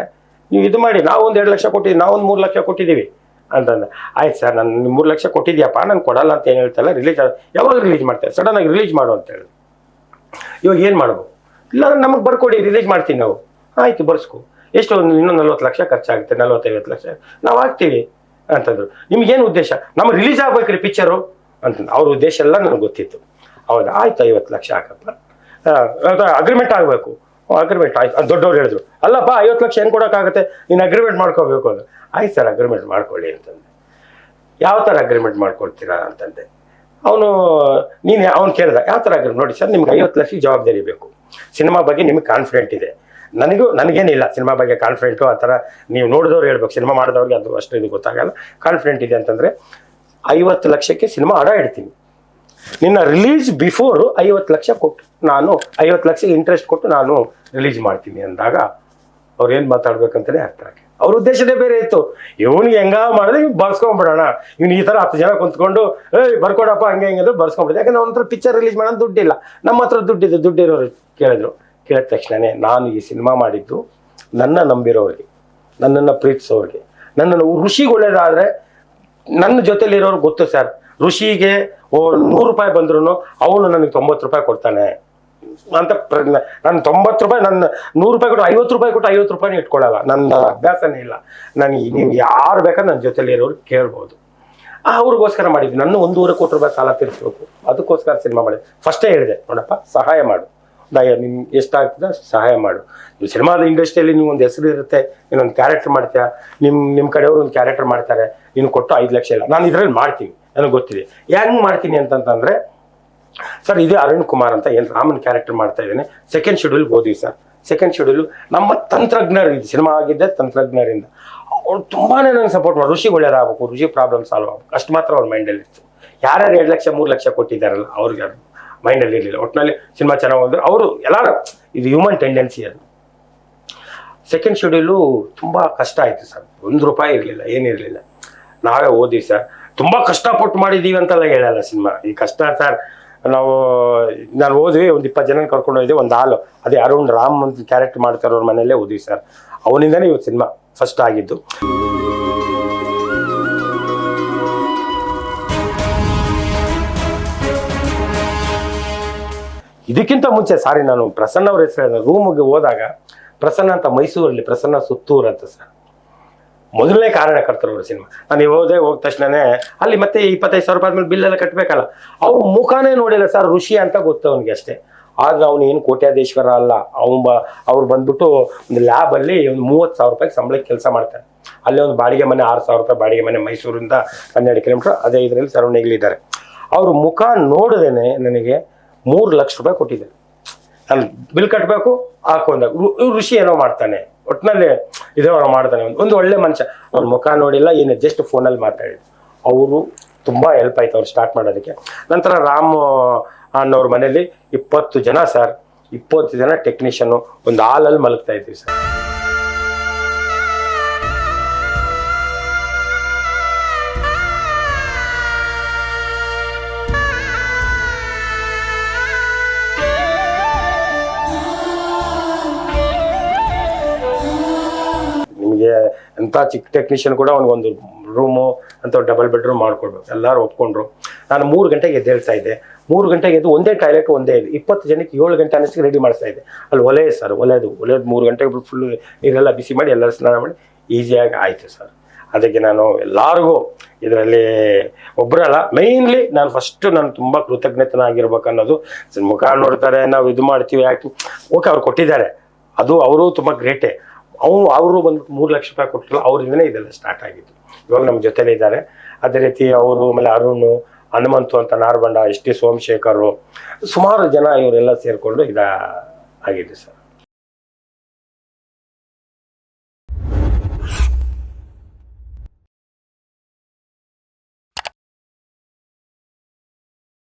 ನೀವು ಇದು ಮಾಡಿ, ನಾವು ಒಂದು 2 ಲಕ್ಷ ಕೊಟ್ಟಿದ್ದೀವಿ, ನಾವು ಒಂದು 3 ಲಕ್ಷ ಕೊಟ್ಟಿದ್ದೀವಿ ಅಂತಂದ್ರೆ, ಆಯ್ತು ಸರ್, ನಾನು 3 ಲಕ್ಷ ಕೊಟ್ಟಿದ್ಯಪ್ಪ, ನಾನು ಕೊಡಲ್ಲ ಅಂತ ಏನು ಹೇಳ್ತಲ್ಲ, ಯಾವಾಗ ರಿಲೀಸ್ ಮಾಡ್ತೇವೆ, ಸಡನ್ನಾಗಿ ರಿಲೀಸ್ ಮಾಡು ಅಂತ ಹೇಳಿ. ಇವಾಗ ಏನು ಮಾಡ್ಬೋದು, ಇಲ್ಲ ನಮಗೆ ಬರ್ಕೊಡಿ, ರಿಲೀಸ್ ಮಾಡ್ತೀನಿ ನಾವು. ಆಯಿತು, ಬರ್ಸ್ಕೊ, ಎಷ್ಟು ಇನ್ನೂ 40 ಲಕ್ಷ ಖರ್ಚಾಗುತ್ತೆ, 40-50 ಲಕ್ಷ ನಾವು ಹಾಕ್ತೀವಿ ಅಂತಂದ್ರು. ನಿಮ್ಗೇನು ಉದ್ದೇಶ, ನಮಗೆ ರಿಲೀಸ್ ಆಗ್ಬೇಕ್ರಿ ಪಿಕ್ಚರು ಅಂತಂದು. ಅವ್ರ ಉದ್ದೇಶ ಎಲ್ಲ ನನಗೆ ಗೊತ್ತಿತ್ತು. ಹೌದಾ, ಆಯ್ತು, 50 ಲಕ್ಷ ಹಾಕಪ್ಪ, ಅಗ್ರಿಮೆಂಟ್ ಆಗಬೇಕು. ಅಗ್ರಿಮೆಂಟ್ ಆಯ್ತು. ದೊಡ್ಡವ್ರು ಹೇಳಿದ್ರು, ಅಲ್ಲಪ್ಪ 50 ಲಕ್ಷ ಹೆಂಗೆ ಕೊಡೋಕ್ಕಾಗುತ್ತೆ, ನೀನು ಅಗ್ರಿಮೆಂಟ್ ಮಾಡ್ಕೋಬೇಕು ಅದು. ಆಯ್ತು ಸರ್, ಅಗ್ರಿಮೆಂಟ್ ಮಾಡ್ಕೊಳ್ಳಿ ಅಂತಂದೆ. ಯಾವ ಥರ ಅಗ್ರಿಮೆಂಟ್ ಮಾಡ್ಕೊಳ್ತೀರಾ ಅಂತಂದೆ. ಅವ್ನು ಕೇಳಿದ, ಯಾವ ಥರ ಅಗ್ರಿಮೆಂಟ್, ನೋಡಿ ಸರ್, ನಿಮ್ಗೆ 50 ಲಕ್ಷ ಜವಾಬ್ದಾರಿ ಬೇಕು, ಸಿನಿಮಾ ಬಗ್ಗೆ ನಿಮಗೆ ಕಾನ್ಫಿಡೆಂಟ್ ಇದೆ, ನನಗೇನಿಲ್ಲ ಸಿನಿಮಾ ಬಗ್ಗೆ ಕಾನ್ಫಿಡೆಂಟು. ಆ ಥರ ನೀವು ನೋಡಿದವ್ರು ಹೇಳ್ಬೇಕು, ಸಿನಿಮಾ ಮಾಡಿದವ್ರಿಗೆ ಅದು ಅಷ್ಟು ಇದು ಗೊತ್ತಾಗಲ್ಲ. ಕಾನ್ಫಿಡೆಂಟ್ ಇದೆ ಅಂತಂದರೆ 50 ಲಕ್ಷಕ್ಕೆ ಸಿನಿಮಾ ಅಡ ಇಡ್ತೀನಿ, ನಿನ್ನ ರಿಲೀಸ್ ಬಿಫೋರು 50 ಲಕ್ಷ ಕೊಟ್ಟು, ನಾನು 50 ಲಕ್ಷ ಇಂಟ್ರೆಸ್ಟ್ ಕೊಟ್ಟು ನಾನು ರಿಲೀಸ್ ಮಾಡ್ತೀನಿ ಅಂದಾಗ ಅವ್ರು ಏನು ಮಾತಾಡ್ಬೇಕಂತಲೇ ಅರ್ಥ ಆಗಿ, ಅವ್ರ ಉದ್ದೇಶನೇ ಬೇರೆ ಇತ್ತು. ಇವನಿಗೆ ಹೆಂಗ ಮಾಡಿದ್ರೆ ಇವ್ನು ಬರ್ಸ್ಕೊಂಡ್ಬಿಡೋಣ, ಇವ್ನು ಈ ಥರ 10 ಜನ ಕುಂತ್ಕೊಂಡು ಬರ್ಕೊಡಪ್ಪ ಹಂಗೆ ಅಂದ್ರೆ ಬರ್ಸ್ಕೊಂಡ್ಬಿಡಿದೆ. ಯಾಕಂದ್ರೆ ಅವ್ನ ಹತ್ರ ಪಿಕ್ಚರ್ ರಿಲೀಸ್ ಮಾಡೋದು ದುಡ್ಡಿಲ್ಲ, ನಮ್ಮ ಹತ್ರ ದುಡ್ಡಿರೋರು ಕೇಳಿದ್ರು. ಕೇಳಿದ ತಕ್ಷಣವೇ ನಾನು ಈ ಸಿನಿಮಾ ಮಾಡಿದ್ದು ನನ್ನ ನಂಬಿರೋರಿಗೆ, ನನ್ನನ್ನು ಪ್ರೀತಿಸೋರಿಗೆ, ನನ್ನನ್ನು ಋಷಿಗೆ ಒಳ್ಳೇದಾದರೆ ನನ್ನ ಜೊತೆಲಿರೋರು ಗೊತ್ತು ಸರ್, ಋಷಿಗೆ 100 ರೂಪಾಯಿ ಬಂದ್ರು ಅವನು ನನಗೆ 90 ರೂಪಾಯಿ ಕೊಡ್ತಾನೆ ಅಂತ. ನಾನು 90 ರೂಪಾಯಿ, ನನ್ನ 100 ರೂಪಾಯಿ ಕೊಟ್ಟು 50 ರೂಪಾಯಿ ಕೊಟ್ಟು 50 ರೂಪಾಯಿನ ಇಟ್ಕೊಳ್ಳಲ್ಲ, ನನ್ನ ಅಭ್ಯಾಸನೇ ಇಲ್ಲ. ನನಗೆ ನೀವು ಯಾರು ಬೇಕಾದ್ರೆ ನನ್ನ ಜೊತೆಲಿರೋರು ಕೇಳ್ಬೋದು. ಅವ್ರಿಗೋಸ್ಕರ ಮಾಡಿದ್ವಿ. ನನ್ನ 1.25 ಕೋಟಿ ರೂಪಾಯಿ ಸಾಲ ತೀರಿಸ್ಬೇಕು, ಅದಕ್ಕೋಸ್ಕರ ಸಿನಿಮಾ ಮಾಡಿದೆ. ಫಸ್ಟೇ ಹೇಳಿದೆ, ನೋಡಪ್ಪ ಸಹಾಯ ಮಾಡು, ನಿನ್ ಎಷ್ಟಾಗ್ತದೆ ಸಹಾಯ ಮಾಡು. ನೀವು ಸಿನಿಮಾದ ಇಂಡಸ್ಟ್ರಿಯಲ್ಲಿ ನೀವು ಒಂದು ಹೆಸರು ಇರುತ್ತೆ, ನೀನೊಂದು ಕ್ಯಾರೆಕ್ಟರ್ ಮಾಡ್ತೀಯ, ನಿಮ್ಮ ಕಡೆಯವರು ಒಂದು ಕ್ಯಾರೆಕ್ಟರ್ ಮಾಡ್ತಾರೆ, ನೀನು ಕೊಟ್ಟು 5 ಲಕ್ಷ ಇಲ್ಲ, ನಾನು ಇದರಲ್ಲಿ ಮಾಡ್ತೀನಿ, ನನಗೆ ಗೊತ್ತಿದೆ ಹೆಂಗೆ ಮಾಡ್ತೀನಿ ಅಂತಂತಂದರೆ, ಸರ್ ಇದೇ ಅರುಣ್ ಕುಮಾರ್ ಅಂತ ಏನು ರಾಮನ್ ಕ್ಯಾರೆಕ್ಟರ್ ಮಾಡ್ತಾ ಇದ್ದೇನೆ, ಸೆಕೆಂಡ್ ಶೆಡ್ಯೂಲ್ಗೆ ಹೋದ್ವಿ ಸರ್. ಸೆಕೆಂಡ್ ಶೆಡ್ಯೂಲು ನಮ್ಮ ತಂತ್ರಜ್ಞರು, ಇದು ಸಿನಿಮಾ ಆಗಿದ್ದೆ ತಂತ್ರಜ್ಞರಿಂದ, ಅವ್ರು ತುಂಬಾ ನನಗೆ ಸಪೋರ್ಟ್ ಮಾಡಿ, ಋಷಿಗೆ ಒಳ್ಳೇದಾಗಬೇಕು, ಋಷಿ ಪ್ರಾಬ್ಲಮ್ ಸಾಲ್ವ್ ಆಗಬೇಕು, ಅಷ್ಟು ಮಾತ್ರ ಅವ್ರ ಮೈಂಡಲ್ಲಿ ಇತ್ತು. ಯಾರ್ಯಾರು 2 ಲಕ್ಷ 3 ಲಕ್ಷ ಕೊಟ್ಟಿದ್ದಾರಲ್ಲ ಅವ್ರಿಗೆ ಅದು ಮೈಂಡಲ್ಲಿ ಇರಲಿಲ್ಲ. ಒಟ್ಟಿನಲ್ಲಿ ಸಿನಿಮಾ ಚೆನ್ನಾಗಿ ಹೋದ್ರೆ ಅವರು ಎಲ್ಲರೂ, ಇದು ಹ್ಯೂಮನ್ ಟೆಂಡೆನ್ಸಿ ಅದು. ಸೆಕೆಂಡ್ ಶೆಡ್ಯೂಲು ತುಂಬ ಕಷ್ಟ ಆಯಿತು ಸರ್, 1 ರೂಪಾಯಿ ಇರಲಿಲ್ಲ, ಏನಿರಲಿಲ್ಲ. ನಾವೇ ಓದಿ ಸರ್, ತುಂಬ ಕಷ್ಟಪಟ್ಟು ಮಾಡಿದ್ದೀವಿ ಅಂತೆಲ್ಲ ಹೇಳಲ್ಲ ಸಿನಿಮಾ. ಈ ಕಷ್ಟ ಸರ್, ನಾನು ಓದ್ವಿ, ಒಂದು 20 ಜನ ಕರ್ಕೊಂಡು ಹೋಗಿದ್ದೆ, ಒಂದು ಹಾಲು, ಅದೇ ಅರುಣ್ ರಾಮ್ ಅಂತ ಕ್ಯಾರೆಕ್ಟರ್ ಮಾಡ್ತಾರೆ ಅವ್ರ ಮನೆಯಲ್ಲೇ ಓದ್ವಿ ಸರ್. ಅವನಿಂದನೇ ಇವತ್ತು ಸಿನಿಮಾ ಫಸ್ಟ್ ಆಗಿದ್ದು. ಇದಕ್ಕಿಂತ ಮುಂಚೆ ಸಾರಿ, ನಾನು ಪ್ರಸನ್ನ ಅವ್ರ ಹೆಸರು ರೂಮ್ಗೆ ಹೋದಾಗ, ಪ್ರಸನ್ನ ಅಂತ ಮೈಸೂರಲ್ಲಿ, ಪ್ರಸನ್ನ ಸುತ್ತೂರು ಅಂತ ಸರ್, ಮೊದಲನೇ ಕಾರಣಕರ್ತರು ಅವ್ರ ಸಿನಿಮಾ. ನಾನು ಹೋದ ತಕ್ಷಣನೇ ಅಲ್ಲಿ ಮತ್ತೆ 25,000 ರೂಪಾಯಿ ಆದ್ಮೇಲೆ ಬಿಲ್ ಎಲ್ಲ ಕಟ್ಟಬೇಕಲ್ಲ, ಅವ್ರ ಮುಖಾನೇ ನೋಡಿಲ್ಲ ಸರ್, ಋಷಿ ಅಂತ ಗೊತ್ತು ಅವನಿಗೆ ಅಷ್ಟೇ. ಆದ್ರೆ ಅವನು ಏನು ಕೋಟ್ಯಾಧೀಶ್ವರ ಅಲ್ಲ. ಅವ್ರು ಬಂದ್ಬಿಟ್ಟು ಒಂದು ಲ್ಯಾಬಲ್ಲಿ ಒಂದು 30,000 ರೂಪಾಯಿಗೆ ಸಂಬಳಕ್ಕೆ ಕೆಲಸ ಮಾಡ್ತಾರೆ. ಅಲ್ಲೇ ಒಂದು ಬಾಡಿಗೆ ಮನೆ 6,000 ರೂಪಾಯಿ ಬಾಡಿಗೆ ಮನೆ, ಮೈಸೂರಿಂದ 12 ಕಿಲೋಮೀಟರ್, ಅದೇ ಇದರಲ್ಲಿ ಸರೌಂಡಿಂಗ್ಲಿದ್ದಾರೆ. ಅವ್ರ ಮುಖ ನೋಡಿದೇನೆ ನನಗೆ 3 ಲಕ್ಷ ರೂಪಾಯಿ ಕೊಟ್ಟಿದ್ದಾರೆ. ನಾನು ಬಿಲ್ ಕಟ್ಟಬೇಕು ಹಾಕೊಂಡಾಗ ಋಷಿ ಏನೋ ಮಾಡ್ತಾನೆ, ಒಟ್ಟಿನಲ್ಲಿ ಇದೇ ಮಾಡ್ತಾನೆ, ಒಂದು ಒಳ್ಳೆ ಮನುಷ್ಯ. ಅವ್ರ ಮುಖ ನೋಡಿಲ್ಲ, ಏನು ಜಸ್ಟ್ ಫೋನಲ್ಲಿ ಮಾತಾಡಿದ್ರು. ಅವರು ತುಂಬ ಹೆಲ್ಪ್ ಆಯ್ತು ಅವ್ರು ಸ್ಟಾರ್ಟ್ ಮಾಡೋದಕ್ಕೆ. ನಂತರ ರಾಮ್ ಅನ್ನೋರ ಮನೇಲಿ 20 ಜನ ಸರ್, 20 ಜನ ಟೆಕ್ನಿಷಿಯನು ಒಂದು ಹಾಲಲ್ಲಿ ಮಲಗ್ತಾ ಇದ್ವಿ ಸರ್. ನಿಮಗೆ ಎಂಥ ಚಿಕ್ಕ ಟೆಕ್ನಿಷಿಯನ್ ಕೂಡ ಅವ್ನಿಗೊಂದು ರೂಮು ಅಂತ ಡಬಲ್ ಬೆಡ್ರೂಮ್ ಮಾಡ್ಕೊಡ್ಬೇಕು, ಎಲ್ಲರೂ ಒಪ್ಕೊಂಡ್ರು. ನಾನು 3 ಗಂಟೆಗೆ ಎದ್ದೇಳ್ತಾ ಇದ್ದೆ. 3 ಗಂಟೆಗೆ ಎದ್ದು ಒಂದೇ ಟಾಯ್ಲೆಟ್ ಒಂದೇ ಇದೆ, 20 ಜನಕ್ಕೆ 7 ಗಂಟೆ ಅನ್ನಿಸ್ಗೆ ರೆಡಿ ಮಾಡಿಸ್ತಾ ಇದ್ದೆ. ಅಲ್ಲಿ ಒಲೆ ಸರ್, ಒಲೆದು 3 ಗಂಟೆಗೆ ಫುಲ್ ನೀರೆಲ್ಲ ಬಿಸಿ ಮಾಡಿ ಎಲ್ಲರೂ ಸ್ನಾನ ಮಾಡಿ ಈಸಿಯಾಗಿ ಆಯಿತು ಸರ್. ಅದಕ್ಕೆ ನಾನು ಎಲ್ಲರಿಗೂ ಇದರಲ್ಲಿ ಒಬ್ಬರಲ್ಲ, ಮೈನ್ಲಿ ನಾನು ಫಸ್ಟು ನಾನು ತುಂಬ ಕೃತಜ್ಞತನಾಗಿರ್ಬೇಕು ಅನ್ನೋದು. ಮುಖ ನೋಡ್ತಾರೆ, ನಾವು ಇದು ಮಾಡ್ತೀವಿ, ಆ್ಯಕ್ಟಿಂಗ್ ಓಕೆ ಅವ್ರು ಕೊಟ್ಟಿದ್ದಾರೆ, ಅದು ಅವರು ತುಂಬ ಗ್ರೇಟೇ. ಅವರು ಬಂದ್ಬಿಟ್ಟು 3 ಲಕ್ಷ ರೂಪಾಯಿ ಕೊಟ್ಟರು, ಅವರಿಂದನೇ ಇದೆಲ್ಲ ಸ್ಟಾರ್ಟ್ ಆಗಿದ್ದು. ಇವಾಗ ನಮ್ಮ ಜೊತೆಲೇ ಇದ್ದಾರೆ. ಅದೇ ರೀತಿ ಅವರು, ಆಮೇಲೆ ಅರುಣ್, ಹನುಮಂತು ಅಂತ ನಾರ್ಬಂಡ, ST ಸೋಮಶೇಖರ್, ಸುಮಾರು ಜನ ಇವರೆಲ್ಲ ಸೇರಿಕೊಂಡು ಆಗಿದೆ ಸರ್.